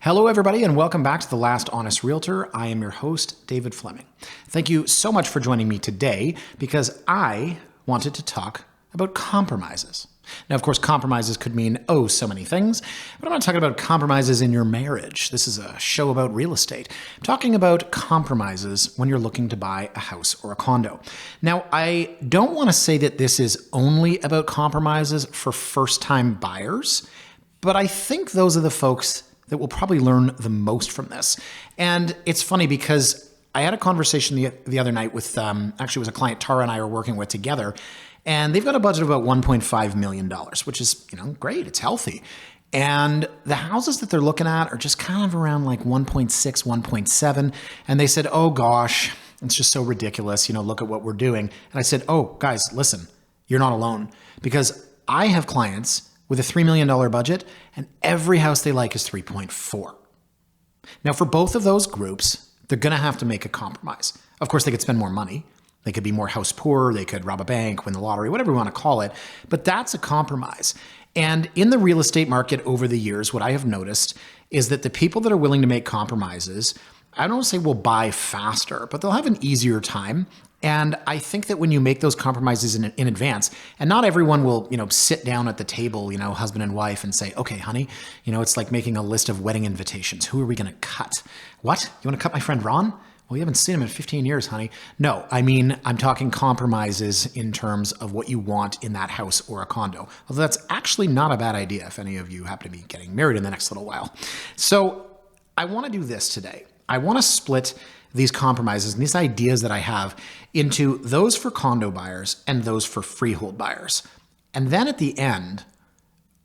Hello, everybody, and welcome back to the Last Honest Realtor. I am your host, David Fleming. Thank you so much for joining me today because I wanted to talk about compromises. Now, of course, compromises could mean, so many things, but I'm not talking about compromises in your marriage. This is a show about real estate. I'm talking about compromises when you're looking to buy a house or a condo. Now, I don't want to say that this is only about compromises for first-time buyers, but I think those are the folks that will probably learn the most from this. And it's funny because I had a conversation the other night with, actually it was a client Tara and I are working with together, and they've got a budget of about $1.5 million, which is, great. It's healthy. And the houses that they're looking at are just kind of around like 1.6, 1.7. And they said, oh gosh, it's just so ridiculous. Look at what we're doing. And I said, oh guys, listen, you're not alone, because I have clients with a $3 million budget, and every house they like is 3.4. Now, for both of those groups, they're going to have to make a compromise. Of course, they could spend more money. They could be more house poor. They could rob a bank, win the lottery, whatever you want to call it. But that's a compromise. And in the real estate market over the years, what I have noticed is that the people that are willing to make compromises, I don't want to say will buy faster, but they'll have an easier time. And I think that when you make those compromises in advance, and not everyone will, sit down at the table, husband and wife, and say, okay, honey, it's like making a list of wedding invitations. Who are we going to cut? What? You want to cut my friend Ron? Well, you haven't seen him in 15 years, honey. No, I'm talking compromises in terms of what you want in that house or a condo. Although that's actually not a bad idea if any of you happen to be getting married in the next little while. So I want to do this today. I want to split these compromises and these ideas that I have into those for condo buyers and those for freehold buyers. And then at the end,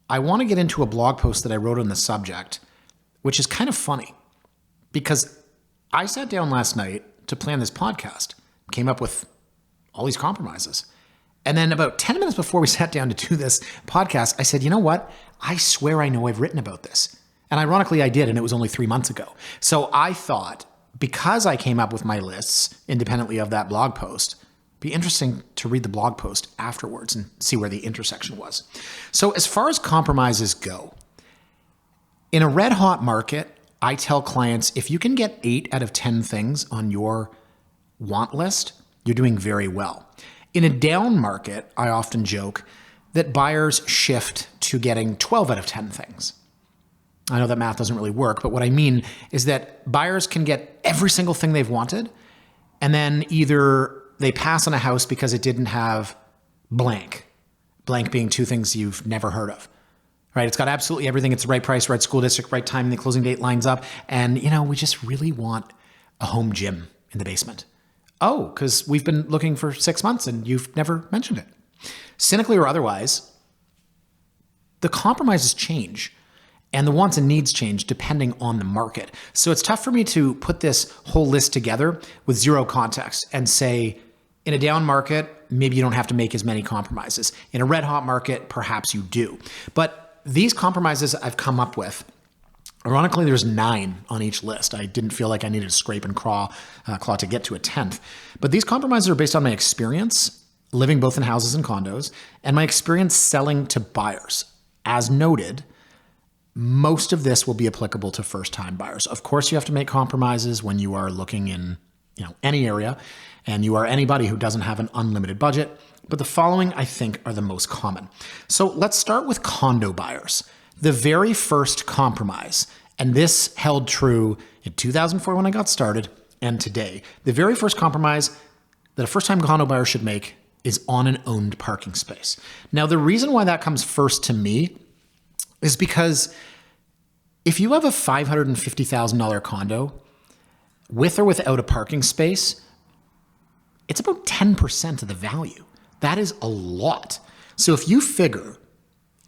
I want to get into a blog post that I wrote on the subject, which is kind of funny because I sat down last night to plan this podcast, came up with all these compromises. And then about 10 minutes before we sat down to do this podcast, I said, you know what? I swear I know I've written about this. And ironically, I did, and it was only 3 months ago. So I thought, because I came up with my lists independently of that blog post, it'd be interesting to read the blog post afterwards and see where the intersection was. So as far as compromises go, in a red hot market, I tell clients, if you can get 8 out of 10 things on your want list, you're doing very well. In a down market, I often joke that buyers shift to getting 12 out of 10 things. I know that math doesn't really work, but what I mean is that buyers can get every single thing they've wanted, and then either they pass on a house because it didn't have blank being 2 things you've never heard of, right? It's got absolutely everything. It's the right price, right school district, right time, the closing date lines up. And, we just really want a home gym in the basement. Oh, because we've been looking for 6 months and you've never mentioned it. Cynically or otherwise, the compromises change. And the wants and needs change depending on the market. So it's tough for me to put this whole list together with zero context and say, in a down market, maybe you don't have to make as many compromises. In a red hot market, perhaps you do. But these compromises I've come up with, ironically, there's 9 on each list. I didn't feel like I needed to scrape and claw to get to a 10th. But these compromises are based on my experience living both in houses and condos and my experience selling to buyers. As noted, most of this will be applicable to first-time buyers. Of course, you have to make compromises when you are looking in, any area, and you are anybody who doesn't have an unlimited budget. But the following, I think, are the most common. So let's start with condo buyers. The very first compromise, and this held true in 2004 when I got started, and today. The very first compromise that a first-time condo buyer should make is on an owned parking space. Now, the reason why that comes first to me is because if you have a $550,000 condo with or without a parking space, it's about 10% of the value. That is a lot. So if you figure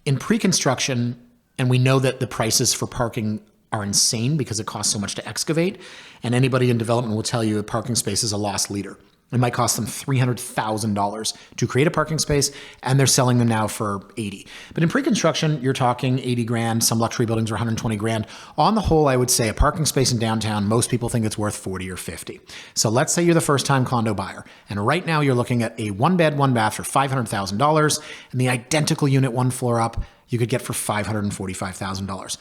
in pre-construction, and we know that the prices for parking are insane because it costs so much to excavate, and anybody in development will tell you a parking space is a lost leader. It might cost them $300,000 to create a parking space, and they're selling them now for $80,000. But in pre-construction, you're talking $80,000. Some luxury buildings are $120,000. On the whole, I would say a parking space in downtown, most people think it's worth $40,000 or $50,000. So let's say you're the first-time condo buyer, and right now you're looking at a 1-bed, 1-bath for $500,000, and the identical unit 1 floor up, you could get for $545,000.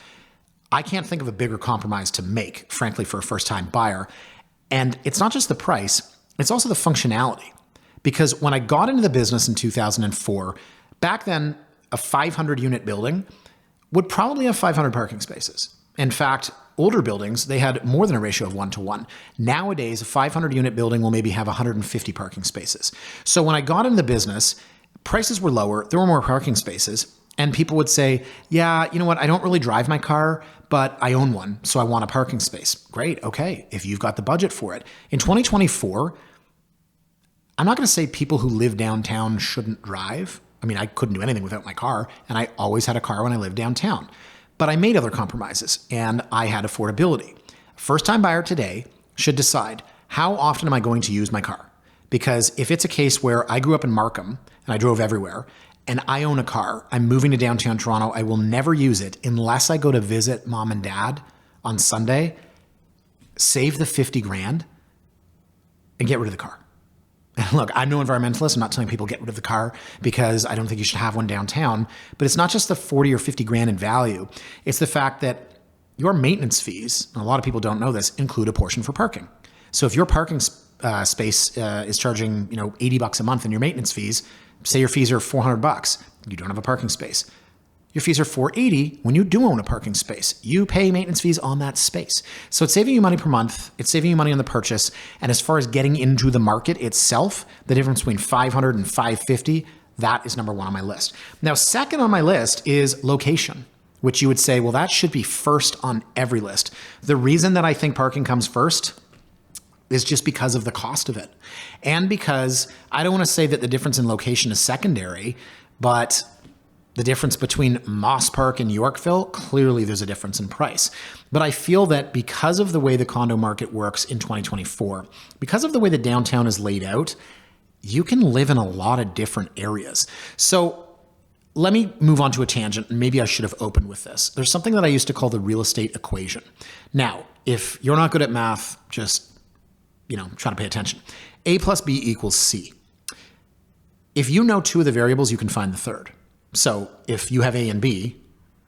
I can't think of a bigger compromise to make, frankly, for a first-time buyer. And it's not just the price, it's also the functionality. Because when I got into the business in 2004, back then, a 500-unit building would probably have 500 parking spaces. In fact, older buildings, they had more than a ratio of 1-to-1. Nowadays, a 500-unit building will maybe have 150 parking spaces. So when I got into the business, prices were lower, there were more parking spaces, and people would say, yeah, you know what, I don't really drive my car, but I own one, so I want a parking space. Great, okay, if you've got the budget for it. In 2024, I'm not going to say people who live downtown shouldn't drive. I mean, I couldn't do anything without my car, and I always had a car when I lived downtown. But I made other compromises, and I had affordability. First-time buyer today should decide, how often am I going to use my car? Because if it's a case where I grew up in Markham, and I drove everywhere, and I own a car, I'm moving to downtown Toronto, I will never use it unless I go to visit mom and dad on Sunday, save the 50 grand, and get rid of the car. And look, I'm no environmentalist. I'm not telling people get rid of the car because I don't think you should have one downtown. But it's not just the 40 or 50 grand in value. It's the fact that your maintenance fees, and a lot of people don't know this, include a portion for parking. So if your parking space is charging, $80 a month in your maintenance fees, say your fees are $400, you don't have a parking space. Your fees are $480 when you do own a parking space. You pay maintenance fees on that space. So it's saving you money per month. It's saving you money on the purchase. And as far as getting into the market itself, the difference between $500 and $550, that is number one on my list. Now, second on my list is location, which you would say, well, that should be first on every list. The reason that I think parking comes first is just because of the cost of it. And because I don't want to say that the difference in location is secondary, but the difference between Moss Park and Yorkville, clearly there's a difference in price. But I feel that because of the way the condo market works in 2024, because of the way the downtown is laid out, you can live in a lot of different areas. So let me move on to a tangent, and maybe I should have opened with this. There's something that I used to call the real estate equation. Now, if you're not good at math, just, try to pay attention. A plus B equals C. If you know two of the variables, you can find the third. So if you have A and B,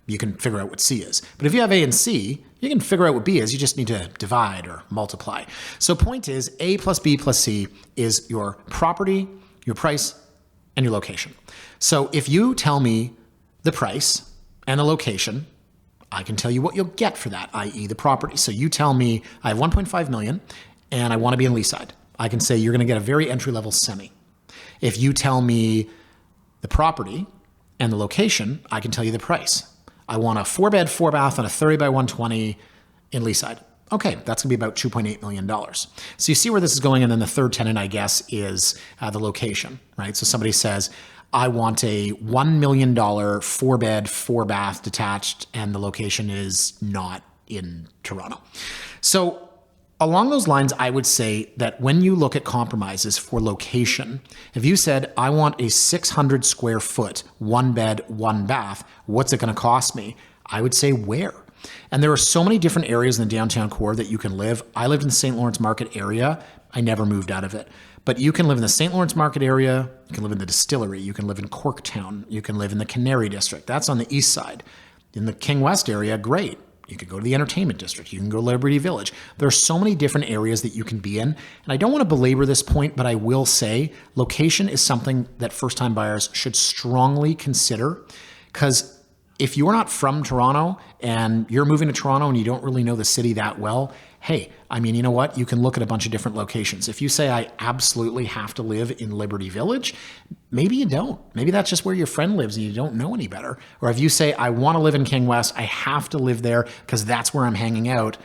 you can figure out what C is. But if you have A and C, you can figure out what B is. You just need to divide or multiply. So point is, A plus B plus C is your property, your price, and your location. So if you tell me the price and the location, I can tell you what you'll get for that, i.e. the property. So you tell me I have 1.5 million and I want to be in Leaside. I can say you're going to get a very entry-level semi. If you tell me the property and the location, I can tell you the price. I want a 4-bed, 4-bath on a 30 by 120 in Leaside. Okay, that's gonna be about $2.8 million. So you see where this is going, and then the third tenant, I guess, is the location, right? So somebody says, I want a $1 million 4-bed, 4-bath detached, and the location is not in Toronto. So along those lines, I would say that when you look at compromises for location, if you said, I want a 600 square foot, 1-bed, 1-bath, what's it going to cost me? I would say where? And there are so many different areas in the downtown core that you can live. I lived in the St. Lawrence Market area. I never moved out of it. But you can live in the St. Lawrence Market area. You can live in the Distillery. You can live in Corktown. You can live in the Canary District. That's on the east side. In the King West area, great. You could go to the entertainment district. You can go to Liberty Village. There are so many different areas that you can be in. And I don't want to belabor this point, but I will say location is something that first-time buyers should strongly consider, because if you're not from Toronto and you're moving to Toronto and you don't really know the city that well, hey, I mean, you know what? You can look at a bunch of different locations. If you say, I absolutely have to live in Liberty Village, maybe you don't. Maybe that's just where your friend lives and you don't know any better. Or if you say, I want to live in King West, I have to live there because that's where I'm hanging out.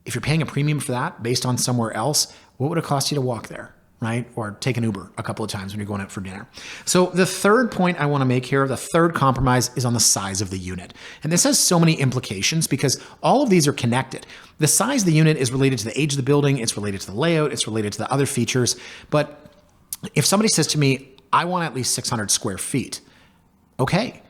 If you're paying a premium for that based on somewhere else, what would it cost you to walk there? Right? Or take an Uber a couple of times when you're going out for dinner. So the third point I want to make here, the third compromise, is on the size of the unit. And this has so many implications because all of these are connected. The size of the unit is related to the age of the building, it's related to the layout, it's related to the other features. But if somebody says to me, I want at least 600 square feet, okay,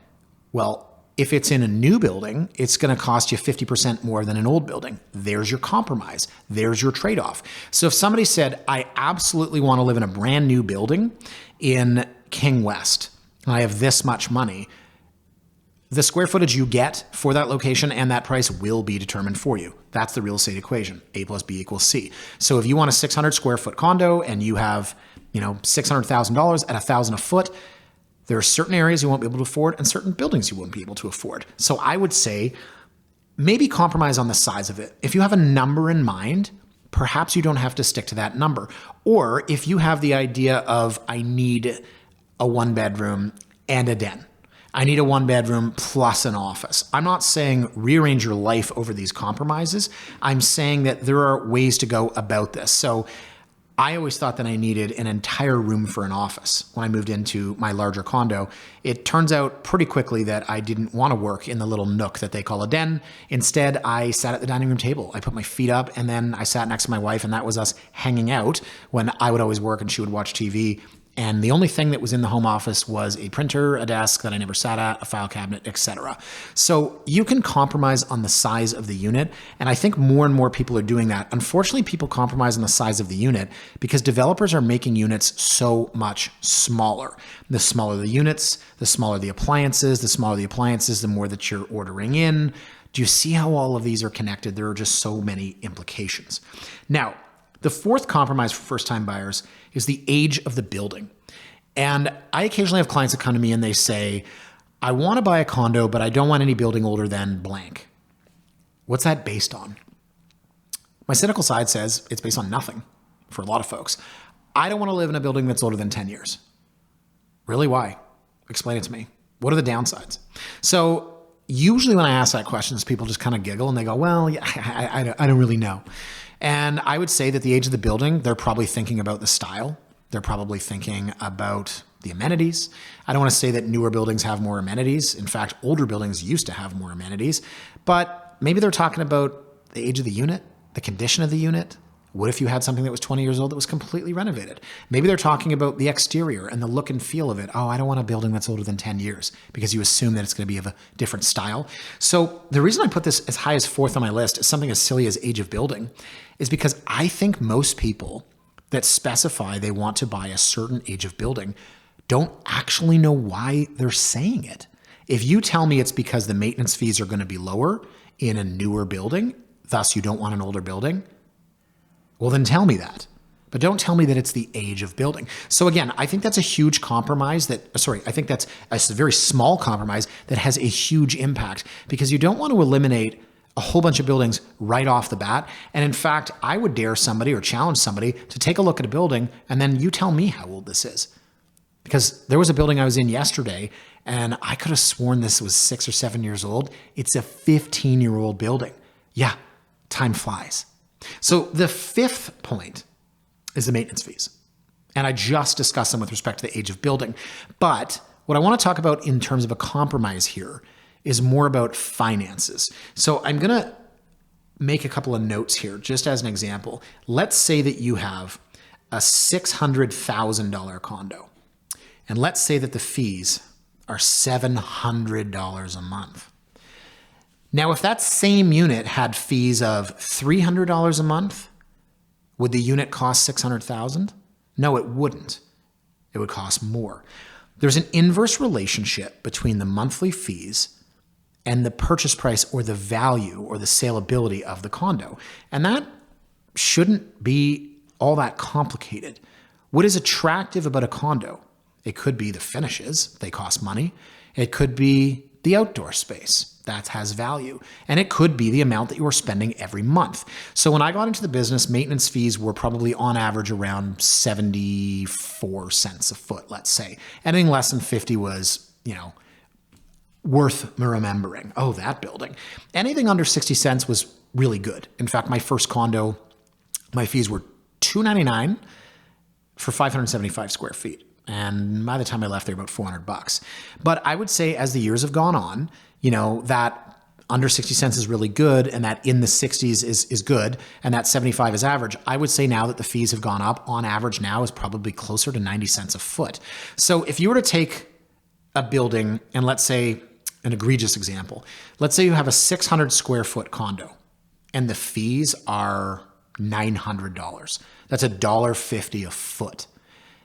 well, if it's in a new building, it's going to cost you 50% more than an old building. There's your compromise. There's your trade-off. So if somebody said, I absolutely want to live in a brand new building in King West, and I have this much money, the square footage you get for that location and that price will be determined for you. That's the real estate equation. A plus B equals C. So if you want a 600 square foot condo and you have, $600,000 at $1,000 a foot, there are certain areas you won't be able to afford and certain buildings you won't be able to afford. So I would say maybe compromise on the size of it. If you have a number in mind, perhaps you don't have to stick to that number. Or if you have the idea of, I need a 1-bedroom and a den. I need a 1-bedroom plus an office. I'm not saying rearrange your life over these compromises. I'm saying that there are ways to go about this. So I always thought that I needed an entire room for an office when I moved into my larger condo. It turns out pretty quickly that I didn't want to work in the little nook that they call a den. Instead, I sat at the dining room table. I put my feet up and then I sat next to my wife, and that was us hanging out when I would always work and she would watch TV. And the only thing that was in the home office was a printer, a desk that I never sat at, a file cabinet, etc. So you can compromise on the size of the unit. And I think more and more people are doing that. Unfortunately, people compromise on the size of the unit because developers are making units so much smaller. The smaller the units, the smaller the appliances, the more that you're ordering in. Do you see how all of these are connected? There are just so many implications. Now, the fourth compromise for first-time buyers is the age of the building. And I occasionally have clients that come to me and they say, I want to buy a condo, but I don't want any building older than blank. What's that based on? My cynical side says it's based on nothing for a lot of folks. I don't want to live in a building that's older than 10 years. Really? Why? Explain it to me. What are the downsides? So usually when I ask that question, people just kind of giggle and they go, well, yeah, I don't really know. And I would say that the age of the building, they're probably thinking about the style. They're probably thinking about the amenities. I don't want to say that newer buildings have more amenities. In fact, older buildings used to have more amenities. But maybe they're talking about the age of the unit, the condition of the unit. What if you had something that was 20 years old that was completely renovated? Maybe they're talking about the exterior and the look and feel of it. Oh, I don't want a building that's older than 10 years because you assume that it's going to be of a different style. So the reason I put this as high as fourth on my list is something as silly as age of building is because I think most people that specify they want to buy a certain age of building don't actually know why they're saying it. If you tell me it's because the maintenance fees are going to be lower in a newer building, thus you don't want an older building, well, then tell me that. But don't tell me that it's the age of building. So again, I think that's a huge compromise I think that's a very small compromise that has a huge impact because you don't want to eliminate a whole bunch of buildings right off the bat. And in fact, I would dare somebody or challenge somebody to take a look at a building and then you tell me how old this is. Because there was a building I was in yesterday and I could have sworn this was 6 or 7 years old. It's a 15-year-old building. Yeah, time flies. So the fifth point is the maintenance fees. And I just discussed them with respect to the age of building. But what I want to talk about in terms of a compromise here is more about finances. So I'm going to make a couple of notes here just as an example. Let's say that you have a $600,000 condo. And let's say that the fees are $700 a month. Now, if that same unit had fees of $300 a month, would the unit cost $600,000? No, it wouldn't. It would cost more. There's an inverse relationship between the monthly fees and the purchase price or the value or the saleability of the condo. And that shouldn't be all that complicated. What is attractive about a condo? It could be the finishes. They cost money. It could be the outdoor space. That has value. And it could be the amount that you are spending every month. So when I got into the business, maintenance fees were probably on average around 74 cents a foot, let's say. Anything less than 50 was, worth remembering. Oh, that building. Anything under 60 cents was really good. In fact, my first condo, my fees were $299 for 575 square feet. And by the time I left, they were about $400. But I would say as the years have gone on, that under 60 cents is really good and that in the 60s is good and that 75 is average. I would say now that the fees have gone up, on average now is probably closer to 90 cents a foot. So if you were to take a building and let's say an egregious example, let's say you have a 600 square foot condo and the fees are $900. That's $1.50 a foot.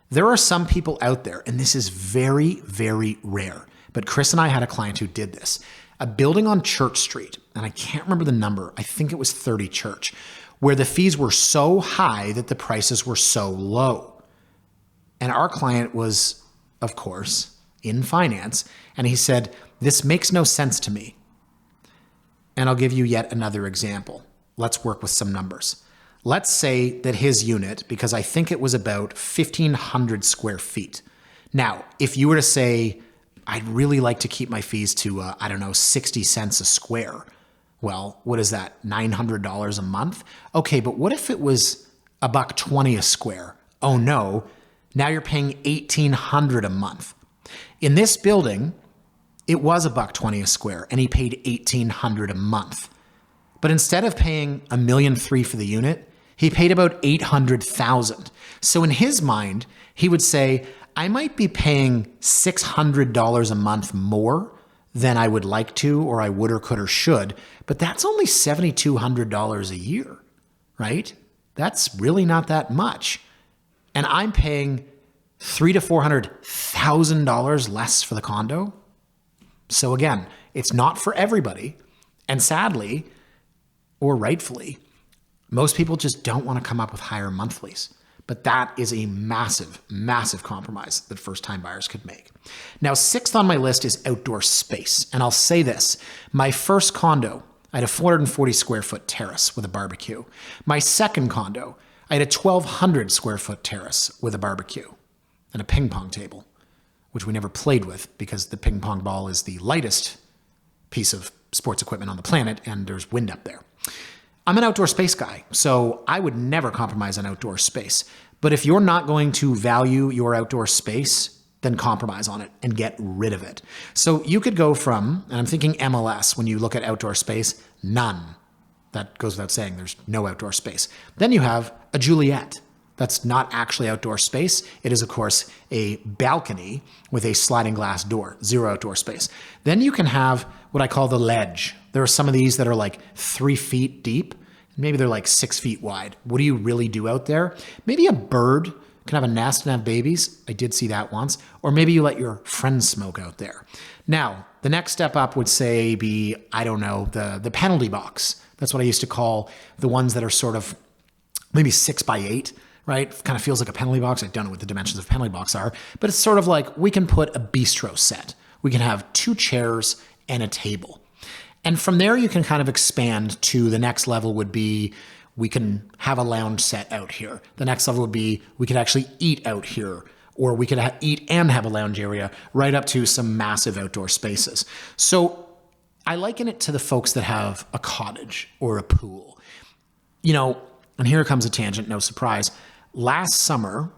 There are some people out there, and this is very, very rare, but Chris and I had a client who did this. A building on Church Street, and I can't remember the number, I think it was 30 Church, where the fees were so high that the prices were so low. And our client was, of course, in finance, and he said, this makes no sense to me. And I'll give you yet another example. Let's work with some numbers. Let's say that his unit, because I think it was about 1,500 square feet. Now, if you were to say, I'd really like to keep my fees to, 60 cents a square. Well, what is that? $900 a month? Okay, but what if it was $1.20 a square? Oh no, now you're paying $1,800 a month. In this building, it was $1.20 a square, and he paid $1,800 a month. But instead of paying $1.3 million for the unit, he paid about $800,000. So in his mind, he would say, I might be paying $600 a month more than I would like to, or I would or could or should, but that's only $7,200 a year, right? That's really not that much. And I'm paying $300,000 to $400,000 less for the condo. So again, it's not for everybody. And sadly, or rightfully, most people just don't want to come up with higher monthlies. But that is a massive, massive compromise that first-time buyers could make. Now, sixth on my list is outdoor space. And I'll say this, my first condo, I had a 440 square foot terrace with a barbecue. My second condo, I had a 1,200 square foot terrace with a barbecue and a ping pong table, which we never played with because the ping pong ball is the lightest piece of sports equipment on the planet and there's wind up there. I'm an outdoor space guy, so I would never compromise on outdoor space. But if you're not going to value your outdoor space, then compromise on it and get rid of it. So you could go from, and I'm thinking MLS, when you look at outdoor space, none. That goes without saying, there's no outdoor space. Then you have a Juliet. That's not actually outdoor space. It is, of course, a balcony with a sliding glass door, zero outdoor space. Then you can have what I call the ledge. There are some of these that are like 3 feet deep. Maybe they're like 6 feet wide. What do you really do out there? Maybe a bird can have a nest and have babies. I did see that once. Or maybe you let your friends smoke out there. Now, the next step up would say be, the penalty box. That's what I used to call the ones that are sort of maybe 6x8, right? Kind of feels like a penalty box. I don't know what the dimensions of a penalty box are, but it's sort of like we can put a bistro set. We can have 2 chairs and a table. And from there, you can kind of expand to the next level would be, we can have a lounge set out here. The next level would be, we could actually eat out here, or we could eat and have a lounge area, right up to some massive outdoor spaces. So I liken it to the folks that have a cottage or a pool. And here comes a tangent, no surprise. Last summer,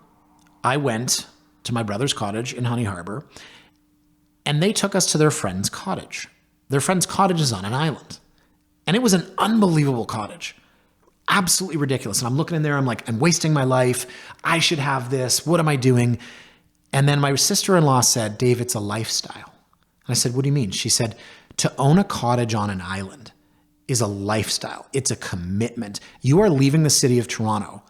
I went to my brother's cottage in Honey Harbor, and they took us to their friend's cottage. Their friend's cottage is on an island. And it was an unbelievable cottage. Absolutely ridiculous. And I'm looking in there, I'm like, I'm wasting my life. I should have this. What am I doing? And then my sister-in-law said, Dave, it's a lifestyle. And I said, what do you mean? She said, to own a cottage on an island is a lifestyle. It's a commitment. You are leaving the city of Toronto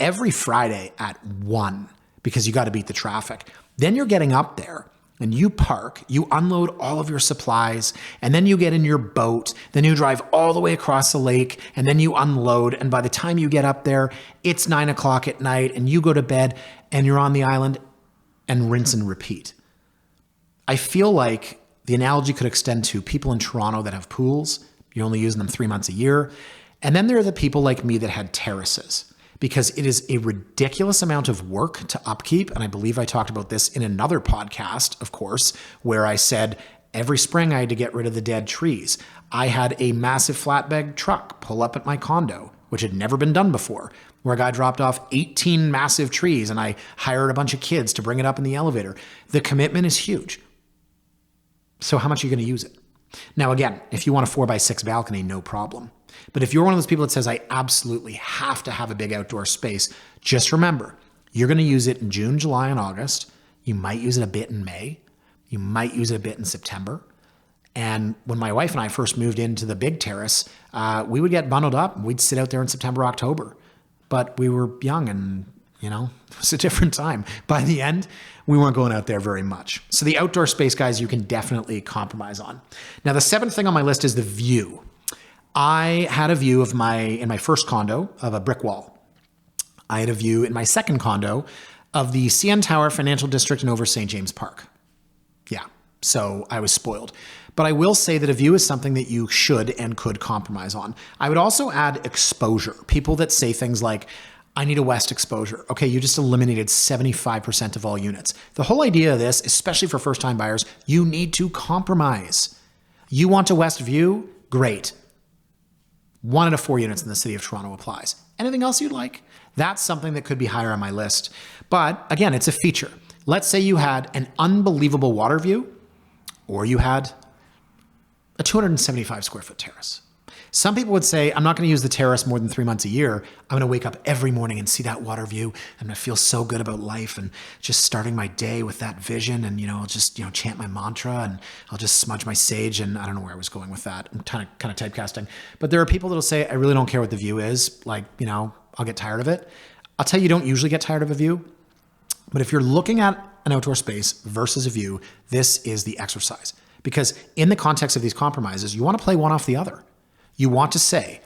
every Friday at 1 because you got to beat the traffic. Then you're getting up there and you park, you unload all of your supplies, and then you get in your boat, then you drive all the way across the lake, and then you unload, and by the time you get up there, it's 9 o'clock at night, and you go to bed, and you're on the island, and rinse and repeat. I feel like the analogy could extend to people in Toronto that have pools. You're only using them 3 months a year. And then there are the people like me that had terraces, because it is a ridiculous amount of work to upkeep. And I believe I talked about this in another podcast, of course, where I said every spring I had to get rid of the dead trees. I had a massive flatbed truck pull up at my condo, which had never been done before, where a guy dropped off 18 massive trees and I hired a bunch of kids to bring it up in the elevator. The commitment is huge. So how much are you going to use it? Now, again, if you want a 4x6 balcony, no problem. But if you're one of those people that says, I absolutely have to have a big outdoor space, just remember, you're going to use it in June, July, and August. You might use it a bit in May. You might use it a bit in September. And when my wife and I first moved into the big terrace, we would get bundled up and we'd sit out there in September, October. But we were young and It was a different time. By the end, we weren't going out there very much. So the outdoor space, guys, you can definitely compromise on. Now, the seventh thing on my list is the view. I had a view in my first condo of a brick wall. I had a view in my second condo of the CN Tower Financial District and over St. James Park. Yeah, so I was spoiled. But I will say that a view is something that you should and could compromise on. I would also add exposure. People that say things like, I need a west exposure. Okay, you just eliminated 75% of all units. The whole idea of this, especially for first-time buyers, you need to compromise. You want a west view? Great. 1 out of 4 units in the city of Toronto applies. Anything else you'd like? That's something that could be higher on my list. But again, it's a feature. Let's say you had an unbelievable water view, or you had a 275 square foot terrace. Some people would say, I'm not going to use the terrace more than 3 months a year. I'm going to wake up every morning and see that water view. I'm going to feel so good about life and just starting my day with that vision. And, I'll just, chant my mantra and I'll just smudge my sage. And I don't know where I was going with that. I'm kind of typecasting. But there are people that'll say, I really don't care what the view is. I'll get tired of it. I'll tell you, you don't usually get tired of a view. But if you're looking at an outdoor space versus a view, this is the exercise. Because in the context of these compromises, you want to play one off the other. You want to say,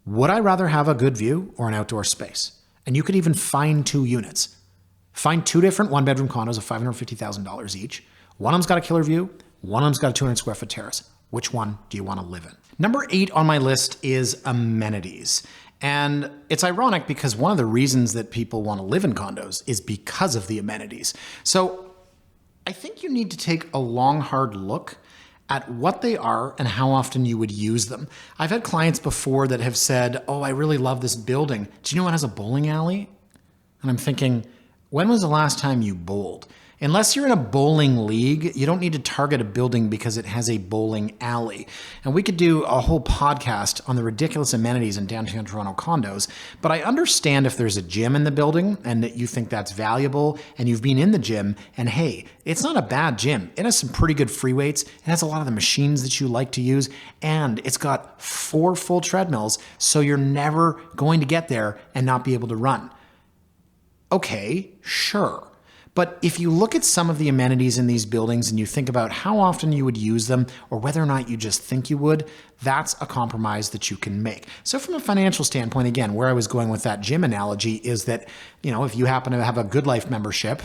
would I rather have a good view or an outdoor space? And you could even find 2 units. Find 2 different 1-bedroom condos of $550,000 each. One of them's got a killer view. One of them's got a 200 square foot terrace. Which one do you want to live in? Number 8 on my list is amenities. And it's ironic because one of the reasons that people want to live in condos is because of the amenities. So I think you need to take a long, hard look at what they are and how often you would use them. I've had clients before that have said, oh, I really love this building. Do you know it has a bowling alley? And I'm thinking, when was the last time you bowled? Unless you're in a bowling league, you don't need to target a building because it has a bowling alley. And we could do a whole podcast on the ridiculous amenities in downtown Toronto condos, but I understand if there's a gym in the building and that you think that's valuable and you've been in the gym and hey, it's not a bad gym. It has some pretty good free weights. It has a lot of the machines that you like to use and it's got 4 full treadmills, so you're never going to get there and not be able to run. Okay, sure. But if you look at some of the amenities in these buildings and you think about how often you would use them or whether or not you just think you would, that's a compromise that you can make. So from a financial standpoint, again, where I was going with that gym analogy is that, if you happen to have a Good Life membership,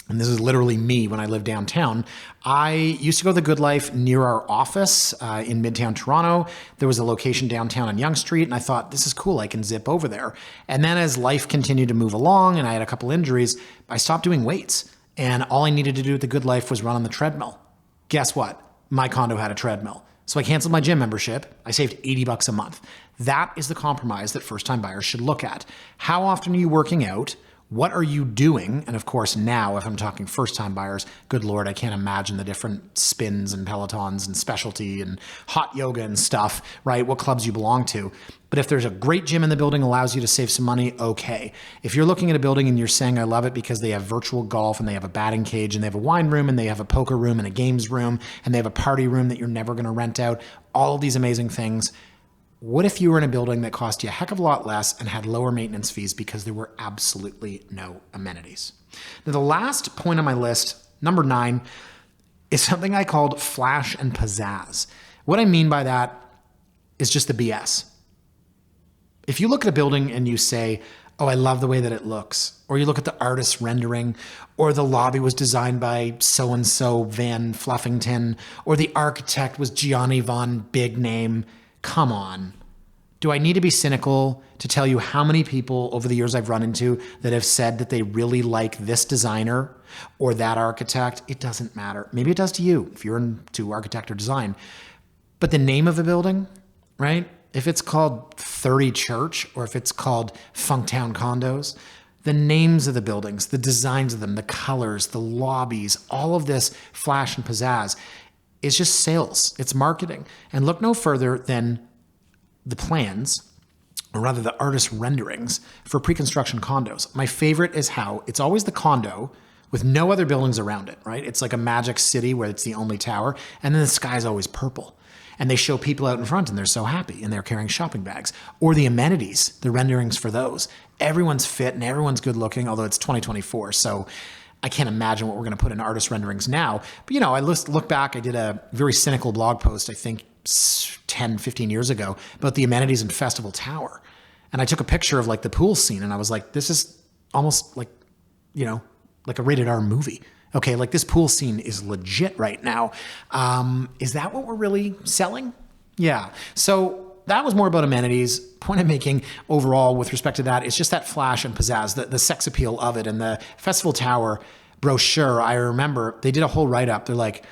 and this is literally me when I lived downtown, I used to go to the Good Life near our office in Midtown Toronto. There was a location downtown on Yonge Street, and I thought, this is cool, I can zip over there. And then as life continued to move along and I had a couple injuries, I stopped doing weights. And all I needed to do at the Good Life was run on the treadmill. Guess what? My condo had a treadmill. So I canceled my gym membership. I saved $80 a month. That is the compromise that first-time buyers should look at. How often are you working out? What are you doing? And of course, now, if I'm talking first-time buyers, good Lord, I can't imagine the different spins and Pelotons and specialty and hot yoga and stuff, right? What clubs you belong to. But if there's a great gym in the building allows you to save some money, okay. If you're looking at a building and you're saying, I love it because they have virtual golf and they have a batting cage and they have a wine room and they have a poker room and a games room and they have a party room that you're never going to rent out, all of these amazing things. What if you were in a building that cost you a heck of a lot less and had lower maintenance fees because there were absolutely no amenities? Now, the last point on my list, number 9, is something I called flash and pizzazz. What I mean by that is just the BS. If you look at a building and you say, oh, I love the way that it looks, or you look at the artist's rendering, or the lobby was designed by so-and-so Van Fluffington, or the architect was Gianni Von Big Name, come on. Do I need to be cynical to tell you how many people over the years I've run into that have said that they really like this designer or that architect? It doesn't matter. Maybe it does to you if you're into architect or design. But the name of a building, right? If it's called 30 Church or if it's called Funktown Condos, the names of the buildings, the designs of them, the colors, the lobbies, all of this flash and pizzazz, it's just sales. It's marketing. And look no further than the plans, or rather the artist renderings for pre-construction condos. My favorite is how it's always the condo with no other buildings around it, right? It's like a magic city where it's the only tower, and then the sky's always purple. And they show people out in front and they're so happy and they're carrying shopping bags. Or the amenities, the renderings for those. Everyone's fit and everyone's good looking, although it's 2024. So I can't imagine what we're going to put in artist renderings now. But, I look back, I did a very cynical blog post, I think 10, 15 years ago, about the amenities in Festival Tower. And I took a picture of like the pool scene and I was like, this is almost like, like a rated R movie. Okay, like this pool scene is legit right now. Is that what we're really selling? Yeah. So that was more about amenities. Point I'm making overall with respect to that is just that flash and pizzazz, the sex appeal of it. And the Festival Tower brochure, I remember they did a whole write-up. They're like,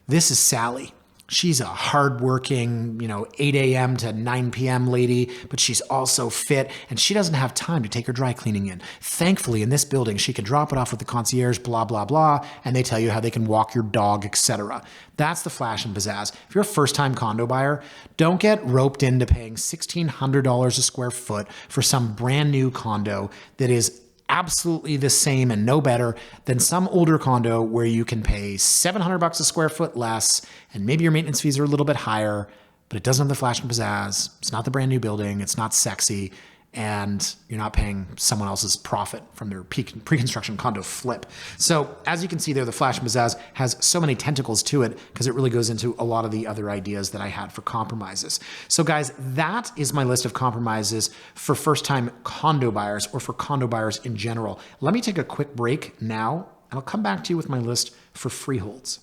this is Sally. She's a hardworking, 8 a.m. to 9 p.m. lady, but she's also fit and she doesn't have time to take her dry cleaning in. Thankfully, in this building, she can drop it off with the concierge, blah, blah, blah, and they tell you how they can walk your dog, etc. That's the flash and pizzazz. If you're a first-time condo buyer, don't get roped into paying $1,600 a square foot for some brand new condo that is absolutely the same and no better than some older condo where you can pay $700 a square foot less and maybe your maintenance fees are a little bit higher, but it doesn't have the flash and pizzazz. It's not the brand new building. It's not sexy. And you're not paying someone else's profit from their pre-construction condo flip. So as you can see there, the flash and pizzazz has so many tentacles to it because it really goes into a lot of the other ideas that I had for compromises. So guys, that is my list of compromises for first-time condo buyers or for condo buyers in general. Let me take a quick break now, and I'll come back to you with my list for freeholds.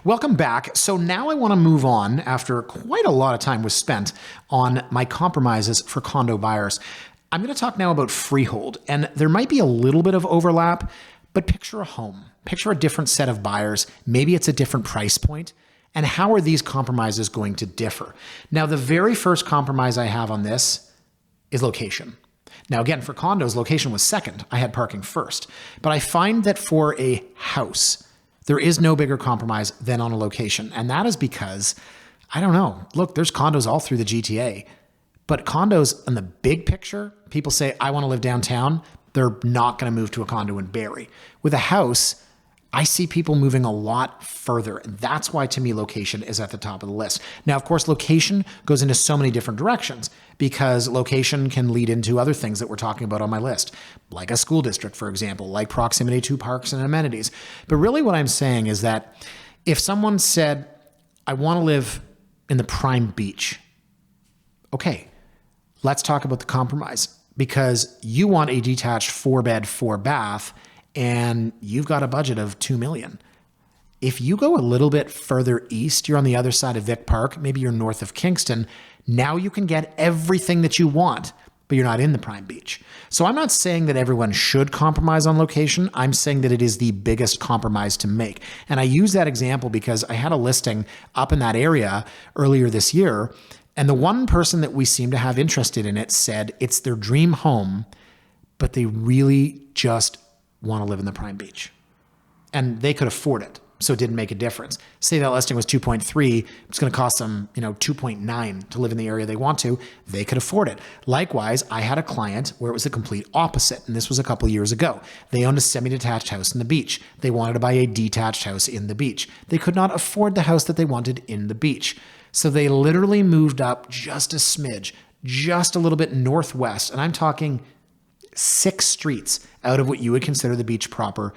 Welcome back. So now I want to move on after quite a lot of time was spent on my compromises for condo buyers. I'm going to talk now about freehold, and there might be a little bit of overlap, but picture a home, picture a different set of buyers. Maybe it's a different price point. And how are these compromises going to differ? Now, the very first compromise I have on this is location. Now, again, for condos, location was second. I had parking first. But I find that for a house, there is no bigger compromise than on a location. And that is because, I don't know, look, there's condos all through the GTA, but condos in the big picture, people say, I want to live downtown. They're not going to move to a condo in Barrie. With a house, I see people moving a lot further. And that's why, to me, location is at the top of the list. Now, of course, location goes into so many different directions because location can lead into other things that we're talking about on my list, like a school district, for example, like proximity to parks and amenities. But really what I'm saying is that if someone said, I want to live in the prime beach, okay, let's talk about the compromise because you want a detached 4-bed, 4-bath, and you've got a budget of $2 million. If you go a little bit further east, you're on the other side of Vic Park, maybe you're north of Kingston, now you can get everything that you want, but you're not in the prime beach. So I'm not saying that everyone should compromise on location. I'm saying that it is the biggest compromise to make. And I use that example because I had a listing up in that area earlier this year, and the one person that we seem to have interested in it said it's their dream home, but they really just want to live in the prime beach. And they could afford it, so it didn't make a difference. Say that listing was 2.3, it's going to cost them, 2.9 to live in the area they want to. They could afford it. Likewise, I had a client where it was the complete opposite, and this was a couple years ago. They owned a semi-detached house in the beach. They wanted to buy a detached house in the beach. They could not afford the house that they wanted in the beach. So they literally moved up just a smidge, just a little bit northwest, and I'm talking 6 streets out of what you would consider the beach proper,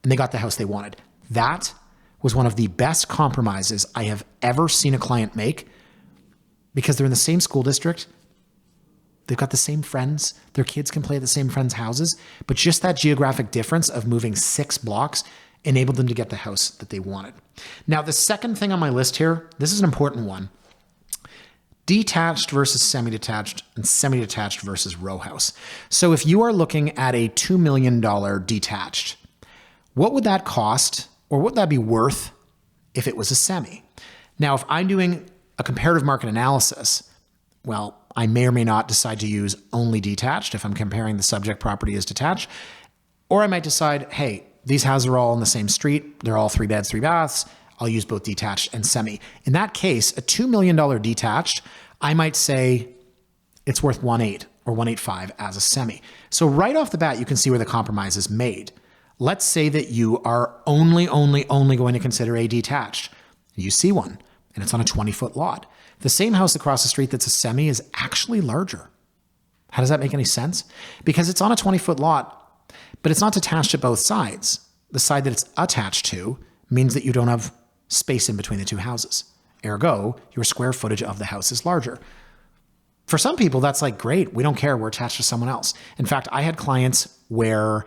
and they got the house they wanted. That was one of the best compromises I have ever seen a client make because they're in the same school district. They've got the same friends. Their kids can play at the same friends' houses, but just that geographic difference of moving 6 blocks enabled them to get the house that they wanted. Now, the second thing on my list here, this is an important one. Detached versus semi-detached and semi-detached versus row house. So if you are looking at a $2 million detached, what would that cost or what would that be worth if it was a semi? Now, if I'm doing a comparative market analysis, well, I may or may not decide to use only detached if I'm comparing the subject property as detached, or I might decide, hey, these houses are all on the same street. They're all 3 beds, 3 baths. I'll use both detached and semi. In that case, a $2 million detached, I might say it's worth 1.8 or 1.85 as a semi. So right off the bat, you can see where the compromise is made. Let's say that you are only going to consider a detached. You see one and it's on a 20-foot lot. The same house across the street that's a semi is actually larger. How does that make any sense? Because it's on a 20-foot lot, but it's not detached at both sides. The side that it's attached to means that you don't have space in between the two houses. Ergo, your square footage of the house is larger. For some people, that's like, great, we don't care, we're attached to someone else. In fact, I had clients where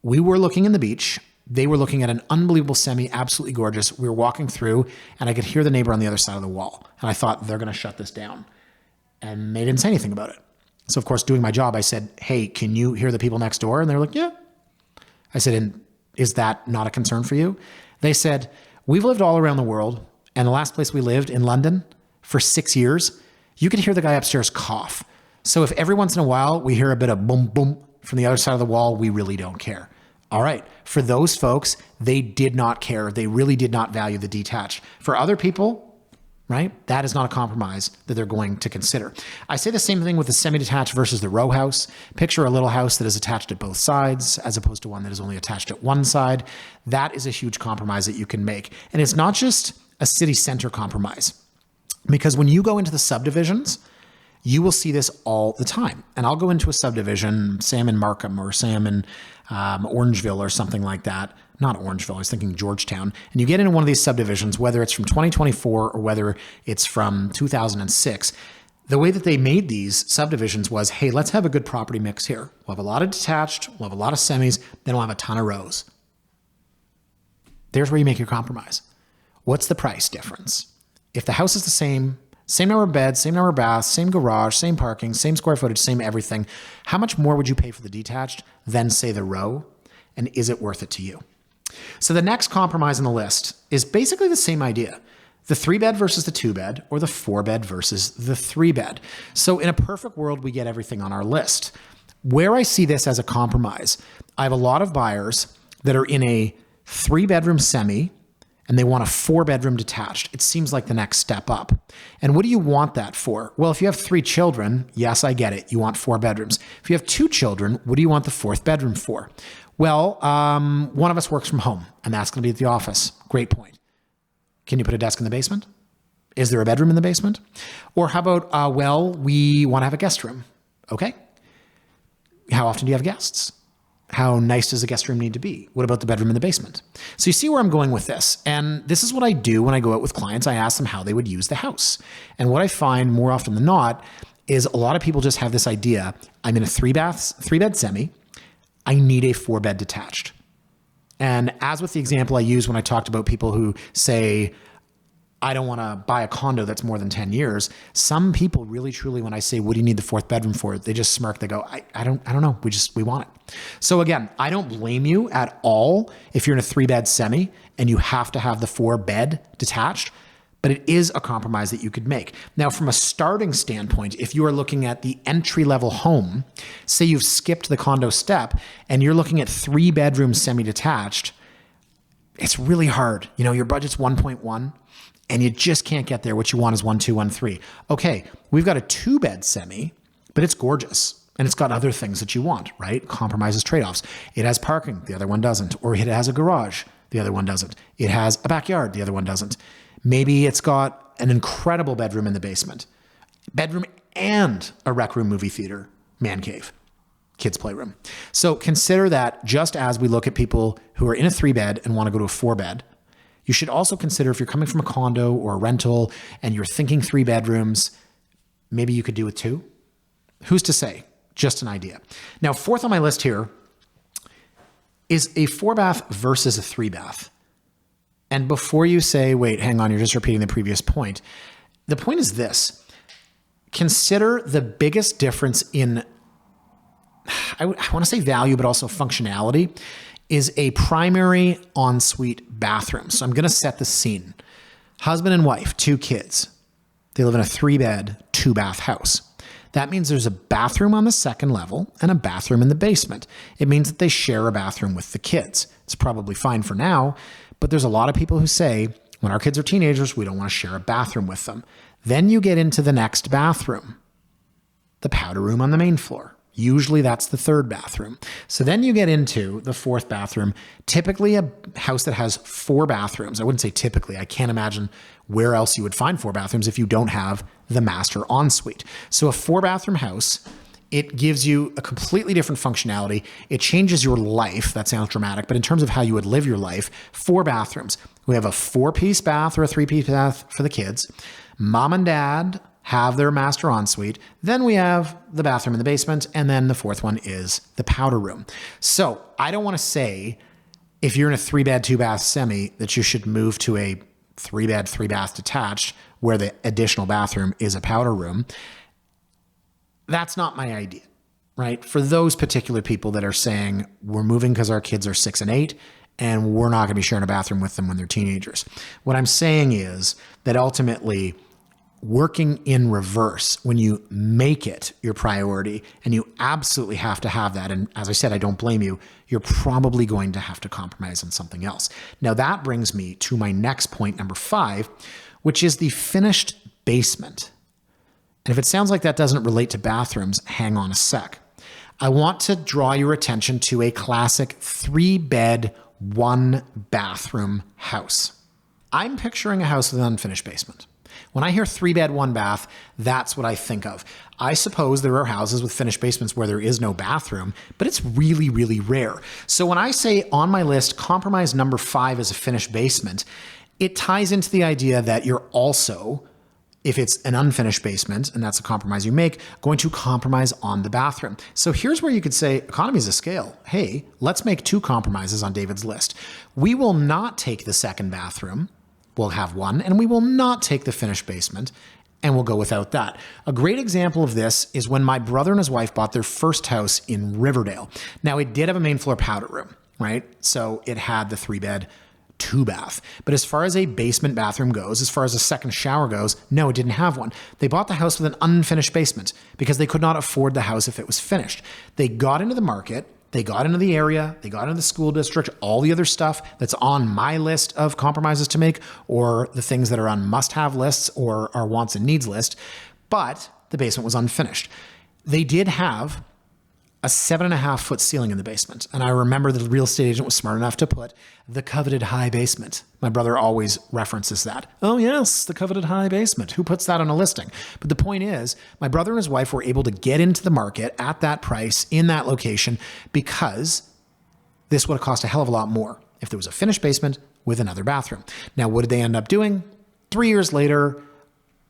we were looking in the beach. They were looking at an unbelievable semi, absolutely gorgeous. We were walking through and I could hear the neighbor on the other side of the wall. And I thought, they're going to shut this down. And they didn't say anything about it. So of course, doing my job, I said, hey, can you hear the people next door? And they were like, yeah. I said, and is that not a concern for you? They said, we've lived all around the world. And the last place we lived in London for 6 years, you could hear the guy upstairs cough. So if every once in a while we hear a bit of boom, boom from the other side of the wall, we really don't care. All right. For those folks, they did not care. They really did not value the detached. For other people, right, that is not a compromise that they're going to consider. I say the same thing with the semi-detached versus the row house. Picture a little house that is attached at both sides as opposed to one that is only attached at one side. That is a huge compromise that you can make. And it's not just a city center compromise, because when you go into the subdivisions, you will see this all the time. And I'll go into a subdivision, say I'm in Markham or say I'm in Orangeville or something like that. Not Orangeville, I was thinking Georgetown. And you get into one of these subdivisions, whether it's from 2024 or whether it's from 2006. The way that they made these subdivisions was, hey, let's have a good property mix here. We'll have a lot of detached, we'll have a lot of semis, then we'll have a ton of rows. There's where you make your compromise. What's the price difference? If the house is the same number of beds, same number of baths, same garage, same parking, same square footage, same everything, how much more would you pay for the detached than say the row? And is it worth it to you? So the next compromise on the list is basically the same idea. The 3-bed versus the 2-bed, or the 4-bed versus the 3-bed. So in a perfect world, we get everything on our list. Where I see this as a compromise, I have a lot of buyers that are in a 3-bedroom semi and they want a 4-bedroom detached. It seems like the next step up. And what do you want that for? Well, if you have 3 children, yes, I get it. You want 4 bedrooms. If you have 2 children, what do you want the 4th bedroom for? Well, one of us works from home and that's going to be at the office. Great point. Can you put a desk in the basement? Is there a bedroom in the basement? Or how about, well, we want to have a guest room. Okay. How often do you have guests? How nice does a guest room need to be? What about the bedroom in the basement? So you see where I'm going with this. And this is what I do when I go out with clients. I ask them how they would use the house. And what I find more often than not is a lot of people just have this idea. I'm in a 3-bed semi. I need a 4-bed detached. And as with the example I used when I talked about people who say, I don't want to buy a condo that's more than 10 years. Some people really, truly, when I say, what do you need the 4th bedroom for? They just smirk. They go, I don't know. We want it. So again, I don't blame you at all if you're in a 3-bed semi and you have to have the 4-bed detached, but it is a compromise that you could make. Now, from a starting standpoint, if you are looking at the entry-level home, say you've skipped the condo step and you're looking at 3-bedroom semi-detached, it's really hard. You know, your budget's 1.1. and you just can't get there. What you want is 1, 2, 1, 3. Okay, we've got a 2-bed semi, but it's gorgeous. And it's got other things that you want, right? Compromises, trade-offs. It has parking, the other one doesn't. Or it has a garage, the other one doesn't. It has a backyard, the other one doesn't. Maybe it's got an incredible bedroom in the basement. Bedroom and a rec room, movie theater, man cave, kids playroom. So consider that just as we look at people who are in a 3-bed and want to go to a 4-bed, you should also consider if you're coming from a condo or a rental and you're thinking 3 bedrooms, maybe you could do with 2. Who's to say? Just an idea. Now, 4th on my list here is a 4-bath versus a 3-bath. And before you say, wait, hang on, you're just repeating the previous point. The point is this. Consider the biggest difference in, I want to say value, but also functionality, is a primary ensuite bathroom. So I'm going to set the scene. Husband and wife, 2 kids. They live in a 3-bed, 2-bath house. That means there's a bathroom on the 2nd level and a bathroom in the basement. It means that they share a bathroom with the kids. It's probably fine for now, but there's a lot of people who say, when our kids are teenagers, we don't want to share a bathroom with them. Then you get into the next bathroom, the powder room on the main floor. Usually that's the third bathroom. So then you get into the fourth bathroom. Typically a house that has 4 bathrooms. I wouldn't say typically. I can't imagine where else you would find 4 bathrooms if you don't have the master ensuite. So a 4-bathroom house, it gives you a completely different functionality. It changes your life. That sounds dramatic, but in terms of how you would live your life, 4 bathrooms. We have a 4-piece bath or a 3-piece bath for the kids. Mom and dad have their master ensuite. Then we have the bathroom in the basement. And then the 4th one is the powder room. So I don't want to say if you're in a 3-bed, 2-bath semi that you should move to a 3-bed, 3-bath detached where the additional bathroom is a powder room. That's not my idea, right? For those particular people that are saying we're moving because our kids are 6 and 8 and we're not going to be sharing a bathroom with them when they're teenagers. What I'm saying is that ultimately working in reverse, when you make it your priority and you absolutely have to have that. And as I said, I don't blame you. You're probably going to have to compromise on something else. Now that brings me to my next point, number 5, which is the finished basement. And if it sounds like that doesn't relate to bathrooms, hang on a sec. I want to draw your attention to a classic 3-bed, 1-bathroom house. I'm picturing a house with an unfinished basement. When I hear 3-bed, 1-bath, that's what I think of. I suppose there are houses with finished basements where there is no bathroom, but it's really, really rare. So when I say on my list, compromise number 5 is a finished basement, it ties into the idea that you're also, if it's an unfinished basement, and that's a compromise you make, going to compromise on the bathroom. So here's where you could say, economies of scale. Hey, let's make 2 compromises on David's list. We will not take the 2nd bathroom. We'll have 1, and we will not take the finished basement, and we'll go without that. A great example of this is when my brother and his wife bought their first house in Riverdale. Now, it did have a main floor powder room, right? So it had the 3-bed, 2-bath. But as far as a basement bathroom goes, as far as a second shower goes, no, it didn't have one. They bought the house with an unfinished basement because they could not afford the house if it was finished. They got into the market. They got into the area, they got into the school district, all the other stuff that's on my list of compromises to make, or the things that are on must-have lists or our wants and needs list, but the basement was unfinished. They did have a 7.5-foot ceiling in the basement. And I remember the real estate agent was smart enough to put the coveted high basement. My brother always references that. Oh yes, the coveted high basement. Who puts that on a listing? But the point is, my brother and his wife were able to get into the market at that price in that location because this would have cost a hell of a lot more if there was a finished basement with another bathroom. Now, what did they end up doing? 3 years later,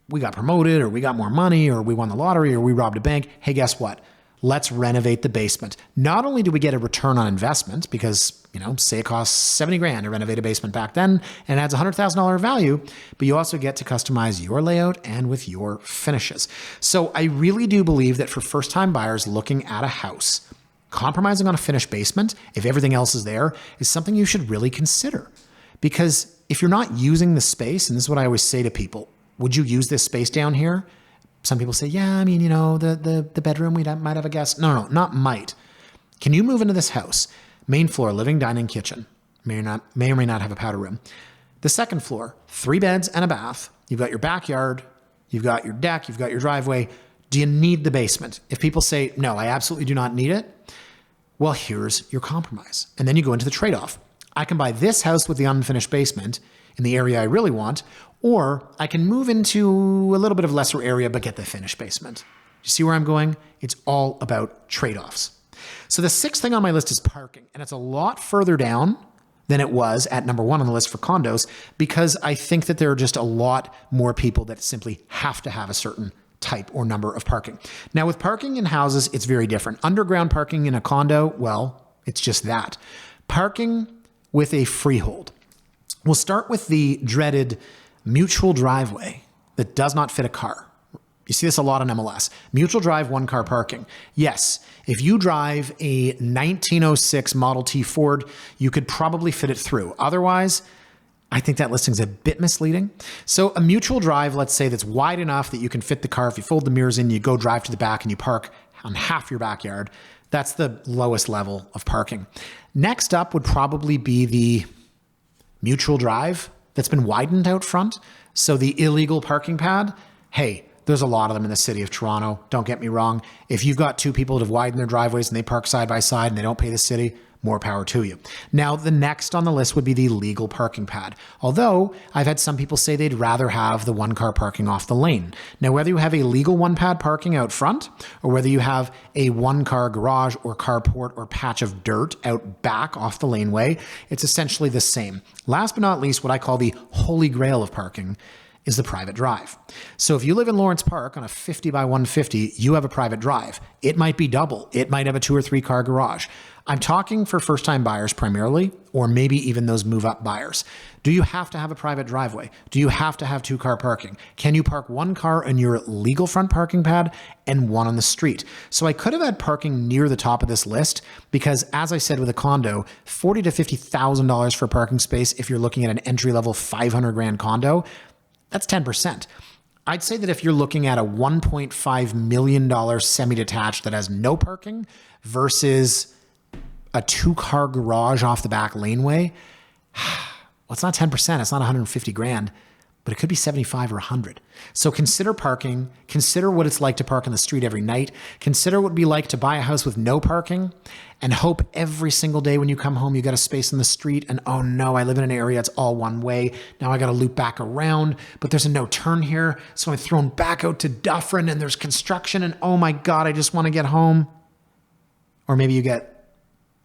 we got promoted or we got more money or we won the lottery or we robbed a bank. Hey, guess what? Let's renovate the basement. Not only do we get a return on investment because, say it costs $70,000 to renovate a basement back then and adds $100,000 value, but you also get to customize your layout and with your finishes. So I really do believe that for first-time buyers looking at a house, compromising on a finished basement, if everything else is there, is something you should really consider. Because if you're not using the space, and this is what I always say to people, would you use this space down here? Some people say, yeah, the bedroom, we might have a guest. No, not might. Can you move into this house? Main floor, living, dining, kitchen. May or may not have a powder room. The second floor, 3 beds and a bath. You've got your backyard. You've got your deck. You've got your driveway. Do you need the basement? If people say, no, I absolutely do not need it, well, here's your compromise. And then you go into the trade-off. I can buy this house with the unfinished basement in the area I really want, or I can move into a little bit of lesser area but get the finished basement. You see where I'm going? It's all about trade-offs. So the 6th thing on my list is parking, and it's a lot further down than it was at number 1 on the list for condos because I think that there are just a lot more people that simply have to have a certain type or number of parking. Now with parking in houses, it's very different. Underground parking in a condo, well, it's just that. Parking with a freehold. We'll start with the dreaded mutual driveway that does not fit a car. You see this a lot on MLS. Mutual drive, 1-car parking. Yes, if you drive a 1906 Model T Ford, you could probably fit it through. Otherwise, I think that listing's a bit misleading. So a mutual drive, let's say that's wide enough that you can fit the car. If you fold the mirrors in, you go drive to the back and you park on half your backyard. That's the lowest level of parking. Next up would probably be the mutual drive that's been widened out front. So the illegal parking pad, hey, There's a lot of them in the city of Toronto. Don't get me wrong. If you've got two people that have widened their driveways and they park side by side and they don't pay the city, more power to you. Now, the next on the list would be the legal parking pad. Although I've had some people say they'd rather have the one car parking off the lane. Now, whether you have a legal one pad parking out front or whether you have a one car garage or carport or patch of dirt out back off the laneway, it's essentially the same. Last but not least, what I call the holy grail of parking is the private drive. So if you live in Lawrence Park on a 50 by 150, you have a private drive. It might be double. It might have a 2 or 3 car garage. I'm talking for first-time buyers primarily, or maybe even those move-up buyers. Do you have to have a private driveway? Do you have to have 2-car parking? Can you park 1 car in your legal front parking pad and 1 on the street? So I could have had parking near the top of this list because, as I said with a condo, $40,000 to $50,000 for parking space if you're looking at an entry-level $500,000 condo, that's 10%. I'd say that if you're looking at a $1.5 million semi-detached that has no parking versus a 2-car garage off the back laneway, well, it's not 10%. It's not $150,000, but it could be 75 or 100. So consider parking. Consider what it's like to park on the street every night. Consider what it'd be like to buy a house with no parking and hope every single day when you come home, you got a space in the street and, oh no, I live in an area that's all one way. Now I got to loop back around, but there's a no turn here. So I'm thrown back out to Dufferin and there's construction and oh my God, I just want to get home. Or maybe you get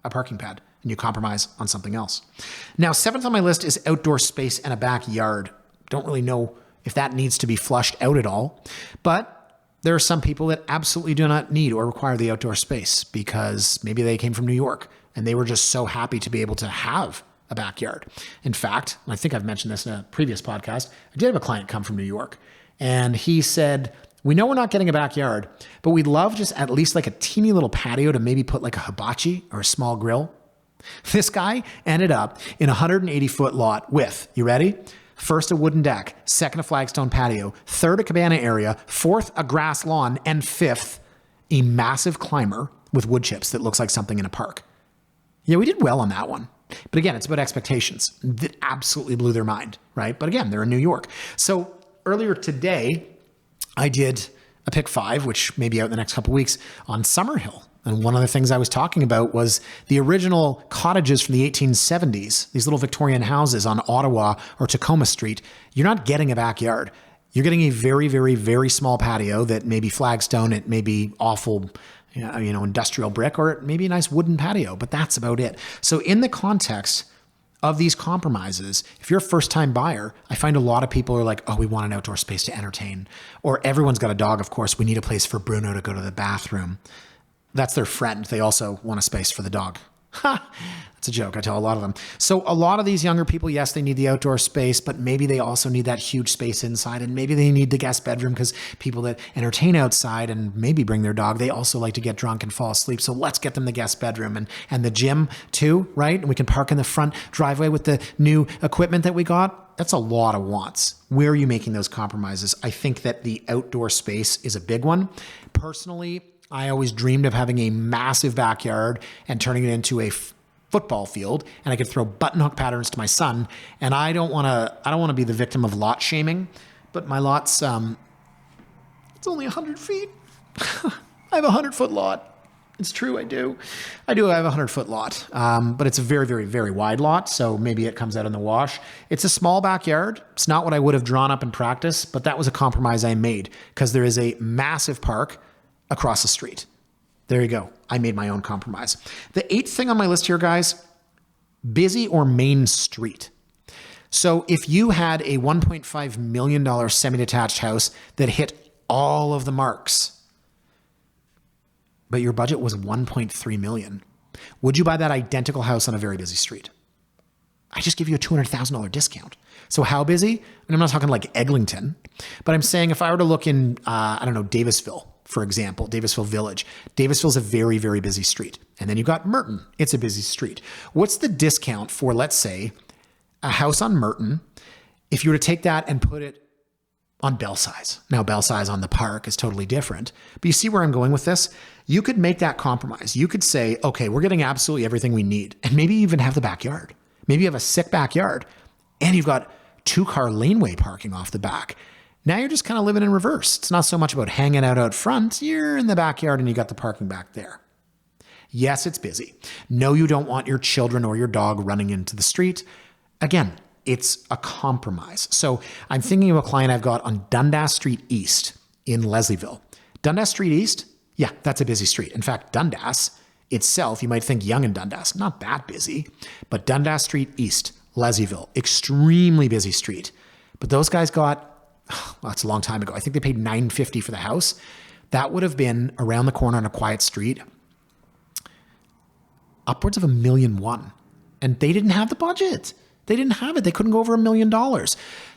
a parking pad and you compromise on something else. Now, 7th on my list is outdoor space and a backyard. Don't really know if that needs to be flushed out at all, but there are some people that absolutely do not need or require the outdoor space because maybe they came from New York and they were just so happy to be able to have a backyard. In fact, I think I've mentioned this in a previous podcast, I did have a client come from New York and he said, we know we're not getting a backyard, but we'd love just at least like a teeny little patio to maybe put like a hibachi or a small grill. This guy ended up in a 180-foot lot with, you ready? First, a wooden deck, second, a flagstone patio, third, a cabana area, fourth, a grass lawn, and fifth, a massive climber with wood chips that looks like something in a park. Yeah, we did well on that one. But again, it's about expectations. That absolutely blew their mind, right? But again, they're in New York. So earlier today, I did a pick 5, which may be out in the next couple of weeks, on Summerhill. And one of the things I was talking about was the original cottages from the 1870s, these little Victorian houses on Ottawa or Tacoma Street. You're not getting a backyard. You're getting a very, very, very small patio that may be flagstone, it may be awful, industrial brick, or it may be a nice wooden patio, but that's about it. So in the context of these compromises, if you're a first-time buyer, I find a lot of people are like, oh, we want an outdoor space to entertain. Or everyone's got a dog, of course. We need a place for Bruno to go to the bathroom. That's their friend. They also want a space for the dog. Ha! That's a joke. I tell a lot of them. So a lot of these younger people, yes, they need the outdoor space, but maybe they also need that huge space inside, and maybe they need the guest bedroom because people that entertain outside and maybe bring their dog, they also like to get drunk and fall asleep. So let's get them the guest bedroom and the gym too, right? And we can park in the front driveway with the new equipment that we got. That's a lot of wants. Where are you making those compromises? I think that the outdoor space is a big one. Personally, I always dreamed of having a massive backyard and turning it into a football field, and I could throw button hook patterns to my son. And I don't want to be the victim of lot shaming, but my lot's it's only 100 feet. I have a 100-foot lot. It's true, I do. I have a 100-foot lot, but it's a very, very, very wide lot, so maybe it comes out in the wash. It's a small backyard. It's not what I would have drawn up in practice, but that was a compromise I made because there is a massive park across the street. There you go. I made my own compromise. The 8th thing on my list here, guys, busy or main street. So if you had a $1.5 million semi-detached house that hit all of the marks, but your budget was $1.3 million, would you buy that identical house on a very busy street? I just give you a $200,000 discount. So how busy? And I'm not talking like Eglinton, but I'm saying if I were to look in, Davisville, for example, Davisville Village. Davisville's a very, very busy street. And then you've got Merton. It's a busy street. What's the discount for, let's say, a house on Merton if you were to take that and put it on Belsize? Now, Belsize on the park is totally different. But you see where I'm going with this? You could make that compromise. You could say, okay, we're getting absolutely everything we need. And maybe even have the backyard. Maybe you have a sick backyard. And you've got 2-car laneway parking off the back. Now you're just kind of living in reverse. It's not so much about hanging out front. You're in the backyard and you got the parking back there. Yes, it's busy. No, you don't want your children or your dog running into the street. Again, it's a compromise. So I'm thinking of a client I've got on Dundas Street East in Leslieville. Dundas Street East? Yeah, that's a busy street. In fact, Dundas itself, you might think Yonge and Dundas, not that busy, but Dundas Street East, Leslieville, extremely busy street. But those guys got, well, that's a long time ago. I think they paid $950 for the house. That would have been around the corner on a quiet street, upwards of $1.1 million. And they didn't have the budget. They didn't have it. They couldn't go over $1 million.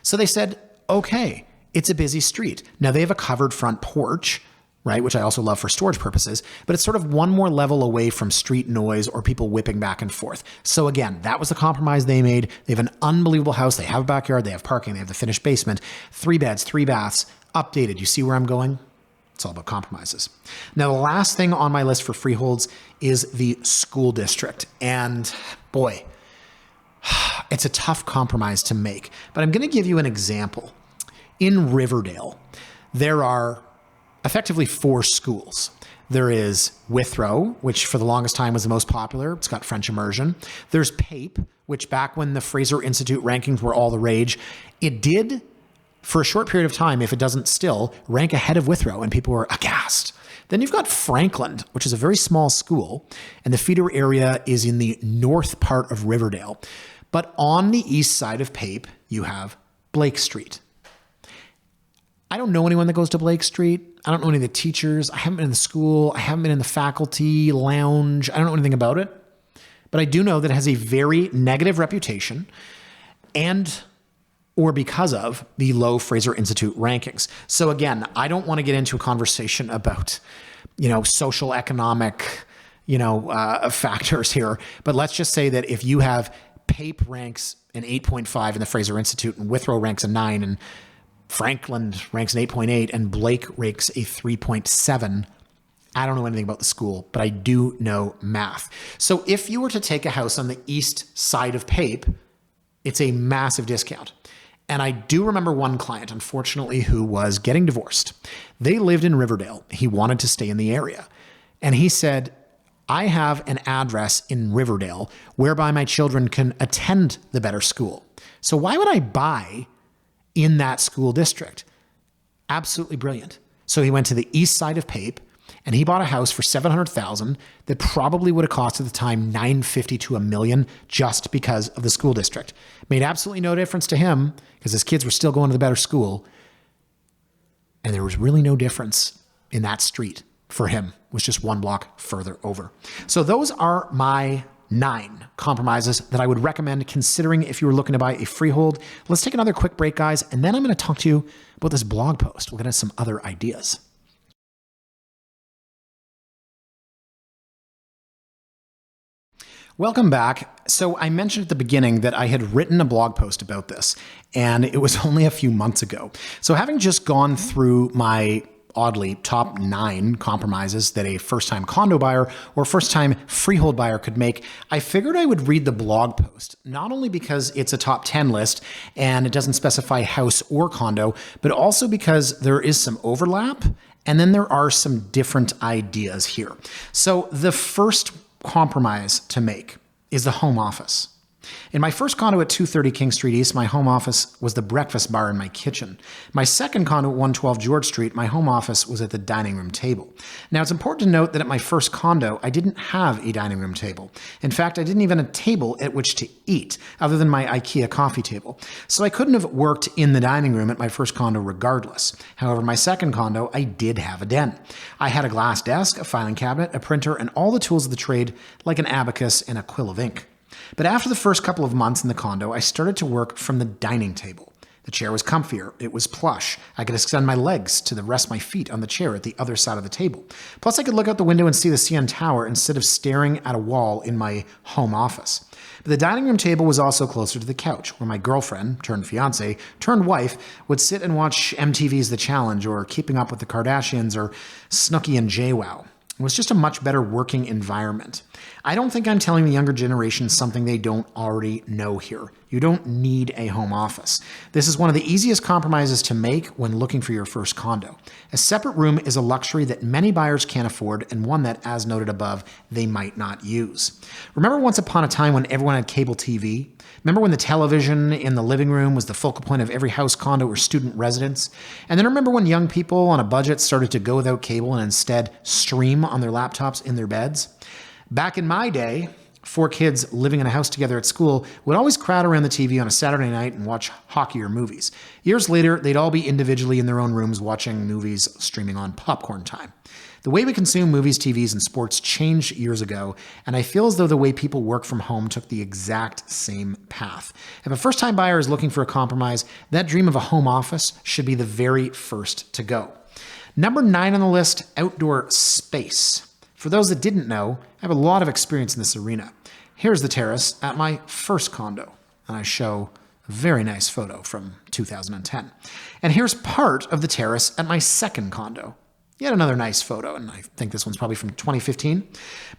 So they said, okay, it's a busy street. Now they have a covered front porch, right? Which I also love for storage purposes, but it's sort of one more level away from street noise or people whipping back and forth. So again, that was the compromise they made. They have an unbelievable house. They have a backyard, they have parking, they have the finished basement, 3 beds, 3 baths, updated. You see where I'm going? It's all about compromises. Now, the last thing on my list for freeholds is the school district. And boy, it's a tough compromise to make, but I'm going to give you an example. In Riverdale, there are effectively 4 schools. There is Withrow, which for the longest time was the most popular. It's got French immersion. There's PAPE, which back when the Fraser Institute rankings were all the rage, it did, for a short period of time, if it doesn't still, rank ahead of Withrow, and people were aghast. Then you've got Franklin, which is a very small school, and the feeder area is in the north part of Riverdale. But on the east side of PAPE, you have Blake Street. I don't know anyone that goes to Blake Street. I don't know any of the teachers. I haven't been in the school. I haven't been in the faculty lounge. I don't know anything about it. But I do know that it has a very negative reputation or because of the low Fraser Institute rankings. So again, I don't want to get into a conversation about, social economic, factors here. But let's just say that if you have PAPE ranks an 8.5 in the Fraser Institute and Withrow ranks a 9 and Franklin ranks an 8.8 and Blake ranks a 3.7. I don't know anything about the school, but I do know math. So if you were to take a house on the east side of PAPE, it's a massive discount. And I do remember one client, unfortunately, who was getting divorced. They lived in Riverdale. He wanted to stay in the area. And he said, I have an address in Riverdale whereby my children can attend the better school. So why would I buy in that school district? Absolutely brilliant. So he went to the east side of PAPE and he bought a house for $700,000 that probably would have cost at the time $950 to $1 million just because of the school district. Made absolutely no difference to him because his kids were still going to the better school. And there was really no difference in that street for him. It was just 1 block further over. So those are my 9 compromises that I would recommend considering if you were looking to buy a freehold. Let's take another quick break, guys, and then I'm going to talk to you about this blog post. We'll get into some other ideas. Welcome back. So I mentioned at the beginning that I had written a blog post about this, and it was only a few months ago. So having just gone through my oddly, top 9 compromises that a first-time condo buyer or first-time freehold buyer could make, I figured I would read the blog post, not only because it's a top 10 list and it doesn't specify house or condo, but also because there is some overlap and then there are some different ideas here. So the first compromise to make is the home office. In my first condo at 230 King Street East, my home office was the breakfast bar in my kitchen. My second condo at 112 George Street, my home office was at the dining room table. Now, it's important to note that at my first condo, I didn't have a dining room table. In fact, I didn't even have a table at which to eat, other than my IKEA coffee table. So I couldn't have worked in the dining room at my first condo regardless. However, my second condo, I did have a den. I had a glass desk, a filing cabinet, a printer, and all the tools of the trade, like an abacus and a quill of ink. But after the first couple of months in the condo, I started to work from the dining table. The chair was comfier. It was plush. I could extend my legs to rest my feet on the chair at the other side of the table. Plus, I could look out the window and see the CN Tower instead of staring at a wall in my home office. But the dining room table was also closer to the couch, where my girlfriend, turned fiance, turned wife, would sit and watch MTV's The Challenge or Keeping Up with the Kardashians or Snooki and JWoww. It was just a much better working environment. I don't think I'm telling the younger generation something they don't already know here. You don't need a home office. This is one of the easiest compromises to make when looking for your first condo. A separate room is a luxury that many buyers can't afford and one that, as noted above, they might not use. Remember once upon a time when everyone had cable TV? Remember when the television in the living room was the focal point of every house, condo, or student residence? And then remember when young people on a budget started to go without cable and instead stream on their laptops in their beds? Back in my day, 4 kids living in a house together at school would always crowd around the TV on a Saturday night and watch hockey or movies. Years later, they'd all be individually in their own rooms watching movies streaming on popcorn time. The way we consume movies, TVs, and sports changed years ago, and I feel as though the way people work from home took the exact same path. If a first-time buyer is looking for a compromise, that dream of a home office should be the very first to go. Number 9 on the list, outdoor space. For those that didn't know, I have a lot of experience in this arena. Here's the terrace at my first condo, and I show a very nice photo from 2010. And here's part of the terrace at my second condo. Yet another nice photo, and I think this one's probably from 2015.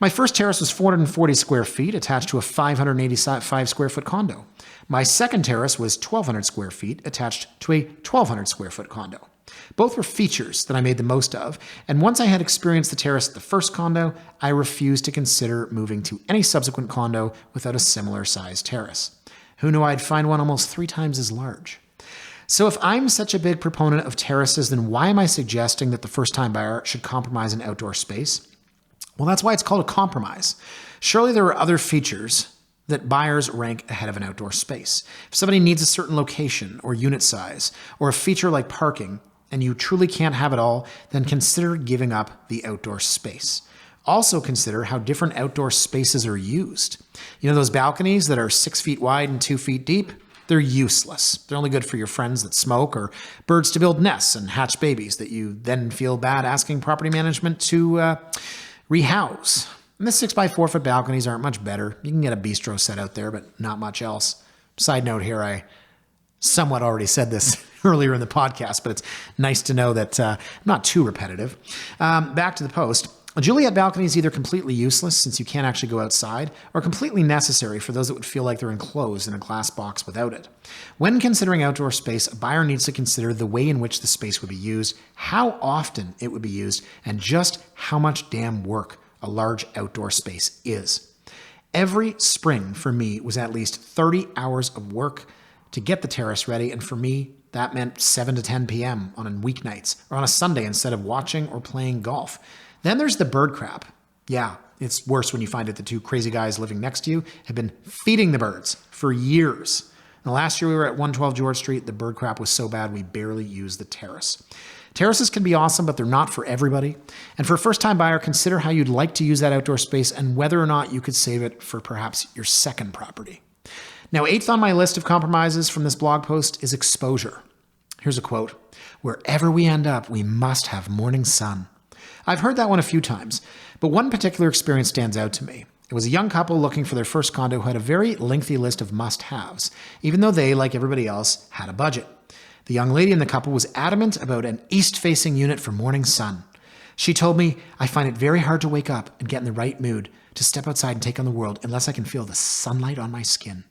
My first terrace was 440 square feet attached to a 585 square foot condo. My second terrace was 1,200 square feet attached to a 1,200 square foot condo. Both were features that I made the most of, and once I had experienced the terrace at the first condo, I refused to consider moving to any subsequent condo without a similar sized terrace. Who knew I'd find one almost 3 times as large? So if I'm such a big proponent of terraces, then why am I suggesting that the first-time buyer should compromise an outdoor space? Well, that's why it's called a compromise. Surely there are other features that buyers rank ahead of an outdoor space. If somebody needs a certain location or unit size or a feature like parking, and you truly can't have it all, then consider giving up the outdoor space. Also consider how different outdoor spaces are used. You know those balconies that are 6 feet wide and 2 feet deep? They're useless. They're only good for your friends that smoke or birds to build nests and hatch babies that you then feel bad asking property management to rehouse. And the 6x4 foot balconies aren't much better. You can get a bistro set out there, but not much else. Side note here, I somewhat already said this earlier in the podcast, but it's nice to know that I'm not too repetitive. Back to the post. A Juliet balcony is either completely useless since you can't actually go outside, or completely necessary for those that would feel like they're enclosed in a glass box without it. When considering outdoor space, a buyer needs to consider the way in which the space would be used, how often it would be used, and just how much damn work a large outdoor space is. Every spring for me was at least 30 hours of work to get the terrace ready, and for me, that meant 7 to 10 p.m. on weeknights or on a Sunday instead of watching or playing golf. Then there's the bird crap. Yeah, it's worse when you find out the 2 crazy guys living next to you have been feeding the birds for years. And last year we were at 112 George Street. The bird crap was so bad we barely used the terrace. Terraces can be awesome, but they're not for everybody. And for a first-time buyer, consider how you'd like to use that outdoor space and whether or not you could save it for perhaps your second property. Now, 8th on my list of compromises from this blog post is exposure. Here's a quote: "Wherever we end up, we must have morning sun." I've heard that one a few times, but one particular experience stands out to me. It was a young couple looking for their first condo who had a very lengthy list of must-haves, even though they, like everybody else, had a budget. The young lady in the couple was adamant about an east-facing unit for morning sun. She told me, "I find it very hard to wake up and get in the right mood to step outside and take on the world unless I can feel the sunlight on my skin."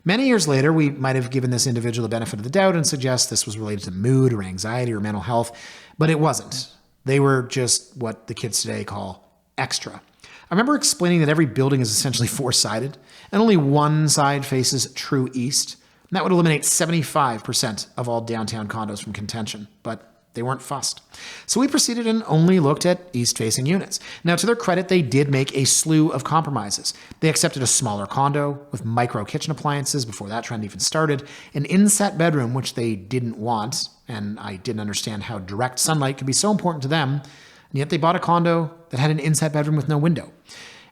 Many years later, we might have given this individual the benefit of the doubt and suggest this was related to mood or anxiety or mental health, but it wasn't. They were just what the kids today call extra. I remember explaining that every building is essentially 4-sided and only one side faces true east. And that would eliminate 75% of all downtown condos from contention, but they weren't fussed. So we proceeded and only looked at east-facing units. Now, to their credit, they did make a slew of compromises. They accepted a smaller condo with micro kitchen appliances before that trend even started, an inset bedroom, which they didn't want, and I didn't understand how direct sunlight could be so important to them, and yet they bought a condo that had an inset bedroom with no window.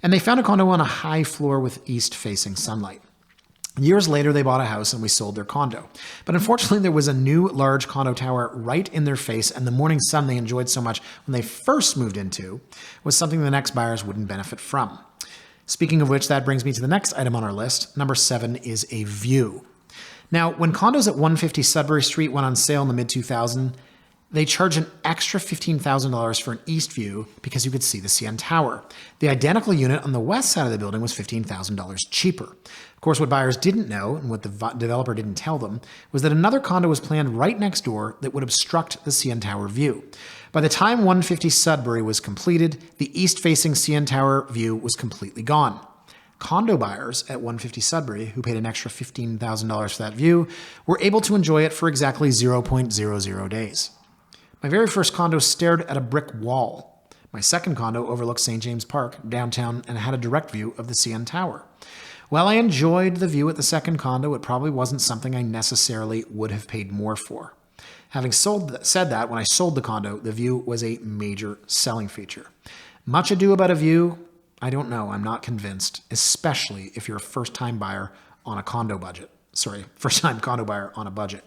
And they found a condo on a high floor with east-facing sunlight. Years later, they bought a house and we sold their condo. But unfortunately, there was a new large condo tower right in their face, and the morning sun they enjoyed so much when they first moved into was something the next buyers wouldn't benefit from. Speaking of which, that brings me to the next item on our list. Number 7 is a view. Now, when condos at 150 Sudbury Street went on sale in the mid-2000s, They charge an extra $15,000 for an east view because you could see the CN Tower. The identical unit on the west side of the building was $15,000 cheaper. Of course, what buyers didn't know, and what the developer didn't tell them, was that another condo was planned right next door that would obstruct the CN Tower view. By the time 150 Sudbury was completed, the east-facing CN Tower view was completely gone. Condo buyers at 150 Sudbury, who paid an extra $15,000 for that view, were able to enjoy it for exactly 0.00 days. My very first condo stared at a brick wall. My second condo overlooked St. James Park, downtown, and had a direct view of the CN Tower. While I enjoyed the view at the second condo, it probably wasn't something I necessarily would have paid more for. Having said that, when I sold the condo, the view was a major selling feature. Much ado about a view? I don't know. I'm not convinced, especially if you're a first-time buyer on a condo budget. First-time condo buyer on a budget.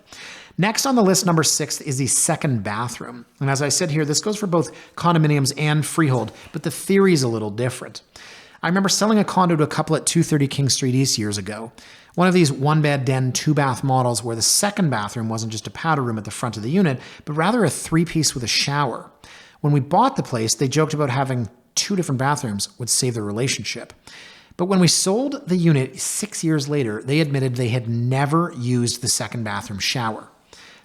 Next on the list, number 6, is the second bathroom. And as I said here, this goes for both condominiums and freehold, but the theory is a little different. I remember selling a condo to a couple at 230 King Street East years ago. One of these one-bed den, two-bath models where the second bathroom wasn't just a powder room at the front of the unit, but rather a 3-piece with a shower. When we bought the place, they joked about having 2 different bathrooms would save the relationship. But when we sold the unit 6 years later, they admitted they had never used the second bathroom shower.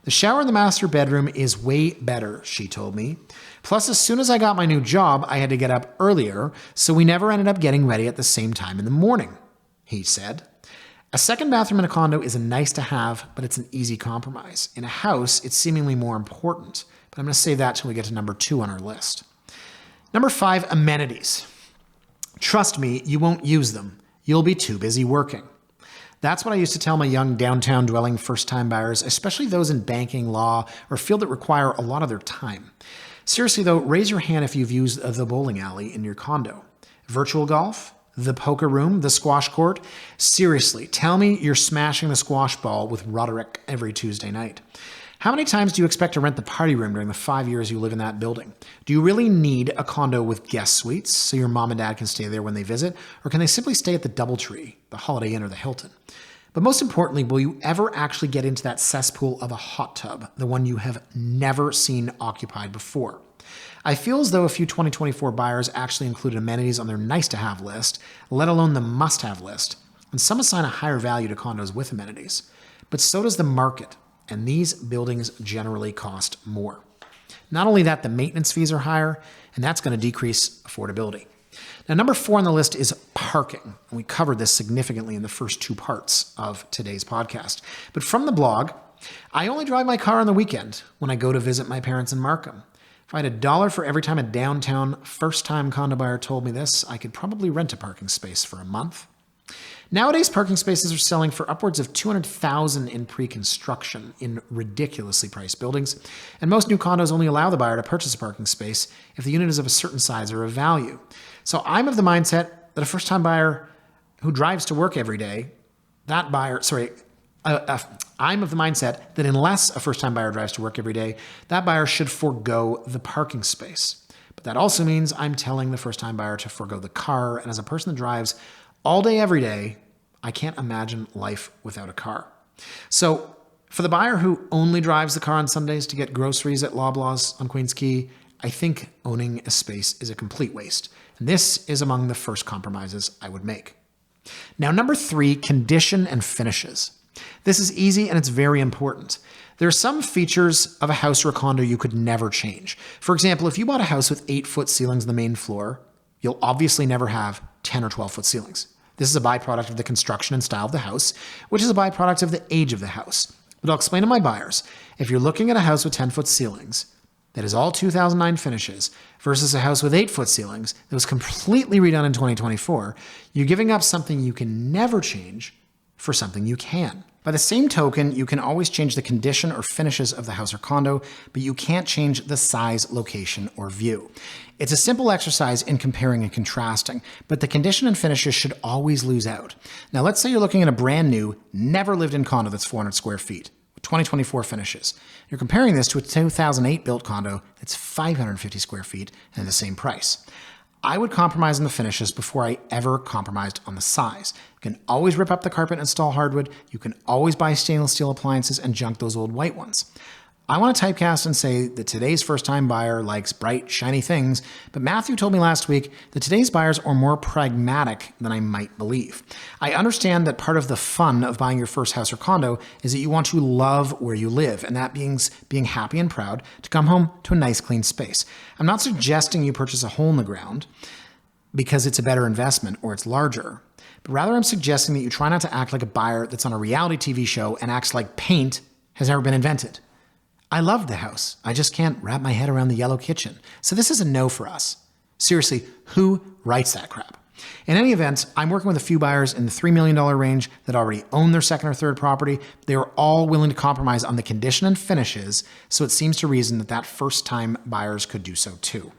The shower in the master bedroom is way better, she told me. Plus, as soon as I got my new job, I had to get up earlier, so we never ended up getting ready at the same time in the morning, he said. A second bathroom in a condo is a nice to have, but it's an easy compromise. In a house, it's seemingly more important, but I'm going to save that till we get to number 2 on our list. Number 5, amenities. Trust me, you won't use them. You'll be too busy working. That's what I used to tell my young downtown dwelling first-time buyers, especially those in banking, law, or field that require a lot of their time. Seriously though, raise your hand if you've used the bowling alley in your condo. Virtual golf? The poker room? The squash court? Seriously, tell me you're smashing the squash ball with Roderick every Tuesday night. How many times do you expect to rent the party room during the 5 years you live in that building? Do you really need a condo with guest suites so your mom and dad can stay there when they visit? Or can they simply stay at the DoubleTree, the Holiday Inn, or the Hilton? But most importantly, will you ever actually get into that cesspool of a hot tub, the one you have never seen occupied before? I feel as though a few 2024 buyers actually included amenities on their nice-to-have list, let alone the must-have list, and some assign a higher value to condos with amenities. But so does the market. And these buildings generally cost more. Not only that, the maintenance fees are higher, and that's going to decrease affordability. Now, number 4 on the list is parking. And we covered this significantly in the first 2 parts of today's podcast. But from the blog, I only drive my car on the weekend when I go to visit my parents in Markham. If I had $1 for every time a downtown first-time condo buyer told me this, I could probably rent a parking space for a month. Nowadays, parking spaces are selling for upwards of $200,000 in pre-construction in ridiculously priced buildings, and most new condos only allow the buyer to purchase a parking space if the unit is of a certain size or of value. So I'm of the mindset that a first-time buyer who drives to work every day, I'm of the mindset that unless a first-time buyer drives to work every day, that buyer should forego the parking space. But that also means I'm telling the first-time buyer to forego the car, and as a person that drives all day, every day, I can't imagine life without a car. So for the buyer who only drives the car on Sundays to get groceries at Loblaws on Queens Quay, I think owning a space is a complete waste. And this is among the first compromises I would make. Now, number 3, condition and finishes. This is easy and it's very important. There are some features of a house or a condo you could never change. For example, if you bought a house with 8-foot ceilings on the main floor, you'll obviously never have 10 or 12-foot ceilings. This is a byproduct of the construction and style of the house, which is a byproduct of the age of the house. But I'll explain to my buyers, if you're looking at a house with 10-foot ceilings that is all 2009 finishes versus a house with 8-foot ceilings that was completely redone in 2024, you're giving up something you can never change for something you can. By the same token, you can always change the condition or finishes of the house or condo, but you can't change the size, location, or view. It's a simple exercise in comparing and contrasting, but the condition and finishes should always lose out. Now, let's say you're looking at a brand new, never lived in condo that's 400 square feet, with 2024 finishes. You're comparing this to a 2008 built condo that's 550 square feet and at the same price. I would compromise on the finishes before I ever compromised on the size. You can always rip up the carpet and install hardwood. You can always buy stainless steel appliances and junk those old white ones. I want to typecast and say that today's first-time buyer likes bright, shiny things, but Matthew told me last week that today's buyers are more pragmatic than I might believe. I understand that part of the fun of buying your first house or condo is that you want to love where you live, and that means being happy and proud to come home to a nice, clean space. I'm not suggesting you purchase a hole in the ground because it's a better investment or it's larger, but rather I'm suggesting that you try not to act like a buyer that's on a reality TV show and acts like paint has never been invented. I loved the house. I just can't wrap my head around the yellow kitchen. So this is a no for us. Seriously, who writes that crap? In any event, I'm working with a few buyers in the $3 million range that already own their second or third property. They are all willing to compromise on the condition and finishes, so it seems to reason that first-time buyers could do so too.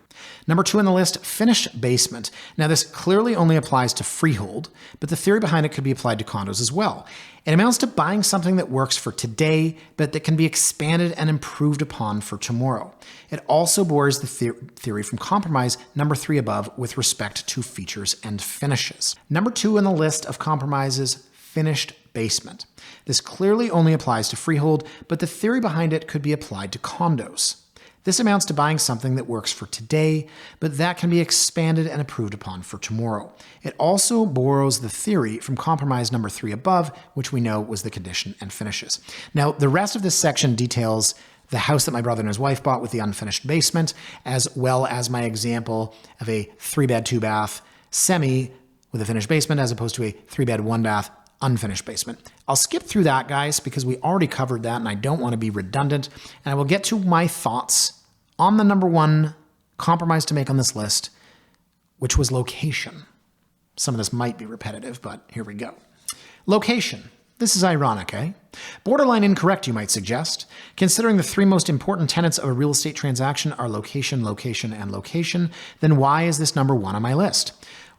Number 2 on the list, finished basement. Now this clearly only applies to freehold, but the theory behind it could be applied to condos as well. It amounts to buying something that works for today, but that can be expanded and improved upon for tomorrow. It also borrows the theory from compromise, number 3 above, with respect to features and finishes. Number 2 on the list of compromises, finished basement. This clearly only applies to freehold, but the theory behind it could be applied to condos. This amounts to buying something that works for today, but that can be expanded and improved upon for tomorrow. It also borrows the theory from compromise number 3 above, which we know was the condition and finishes. Now, the rest of this section details the house that my brother and his wife bought with the unfinished basement, as well as my example of a 3-bed, 2-bath semi with a finished basement, as opposed to a 3-bed, 1-bath unfinished basement. I'll skip through that, guys, because we already covered that and I don't want to be redundant. And I will get to my thoughts on the number 1 compromise to make on this list, which was location. Some of this might be repetitive, but here we go. Location. This is ironic, eh? Borderline incorrect, you might suggest. Considering the 3 most important tenets of a real estate transaction are location, location, and location, then why is this number 1 on my list?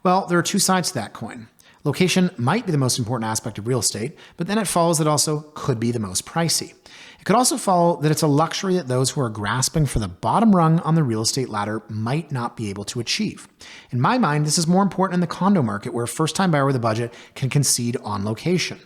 Well, there are 2 sides to that coin. Location might be the most important aspect of real estate, but then it follows that also could be the most pricey. It could also follow that it's a luxury that those who are grasping for the bottom rung on the real estate ladder might not be able to achieve. In my mind, this is more important in the condo market, where a first-time buyer with a budget can concede on location.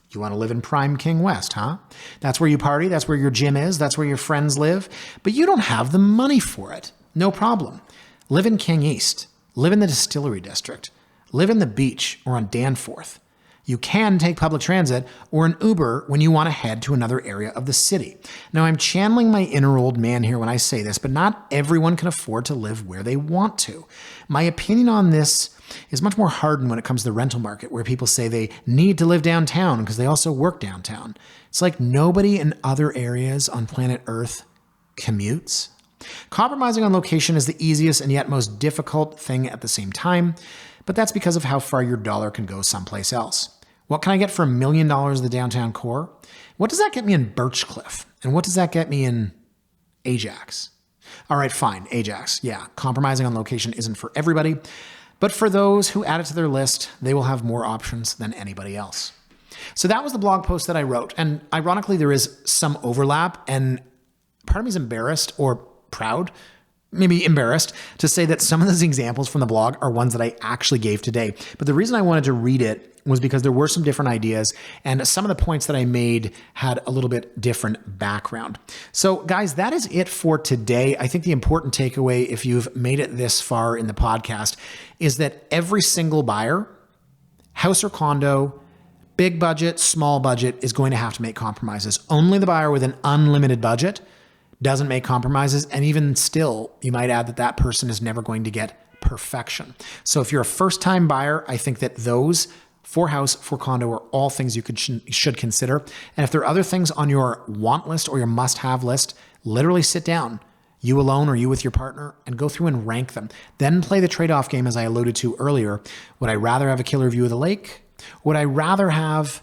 You want to live in prime King West, huh? That's where you party, that's where your gym is, that's where your friends live, but you don't have the money for it. No problem. Live in King East. Live in the Distillery District. Live in the beach or on Danforth. You can take public transit or an Uber when you want to head to another area of the city. Now, I'm channeling my inner old man here when I say this, but not everyone can afford to live where they want to. My opinion on this is much more hardened when it comes to the rental market, where people say they need to live downtown because they also work downtown. It's like nobody in other areas on planet Earth commutes. Compromising on location is the easiest and yet most difficult thing at the same time, but that's because of how far your dollar can go someplace else. What can I get for $1 million in the downtown core? What does that get me in Birchcliff? And what does that get me in Ajax? All right, fine, Ajax. Yeah, compromising on location isn't for everybody, but for those who add it to their list, they will have more options than anybody else. So that was the blog post that I wrote. And ironically, there is some overlap, and part of me is embarrassed or proud, maybe embarrassed, to say that some of those examples from the blog are ones that I actually gave today. But the reason I wanted to read it was because there were some different ideas, and some of the points that I made had a little bit different background. So guys, that is it for today. I think the important takeaway, if you've made it this far in the podcast, is that every single buyer, house or condo, big budget, small budget, is going to have to make compromises. Only the buyer with an unlimited budget doesn't make compromises. And even still, you might add that that person is never going to get perfection. So if you're a first-time buyer, I think that those for house, for condo are all things you should consider. And if there are other things on your want list or your must-have list, literally sit down, you alone or you with your partner, and go through and rank them. Then play the trade-off game, as I alluded to earlier. Would I rather have a killer view of the lake? Would I rather have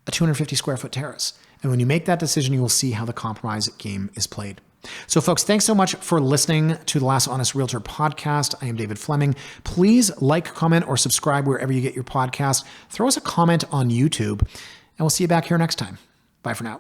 a 250 square foot terrace? And when you make that decision, you will see how the compromise game is played. So folks, thanks so much for listening to the Last Honest Realtor podcast. I am David Fleming. Please like, comment, or subscribe wherever you get your podcast. Throw us a comment on YouTube, and we'll see you back here next time. Bye for now.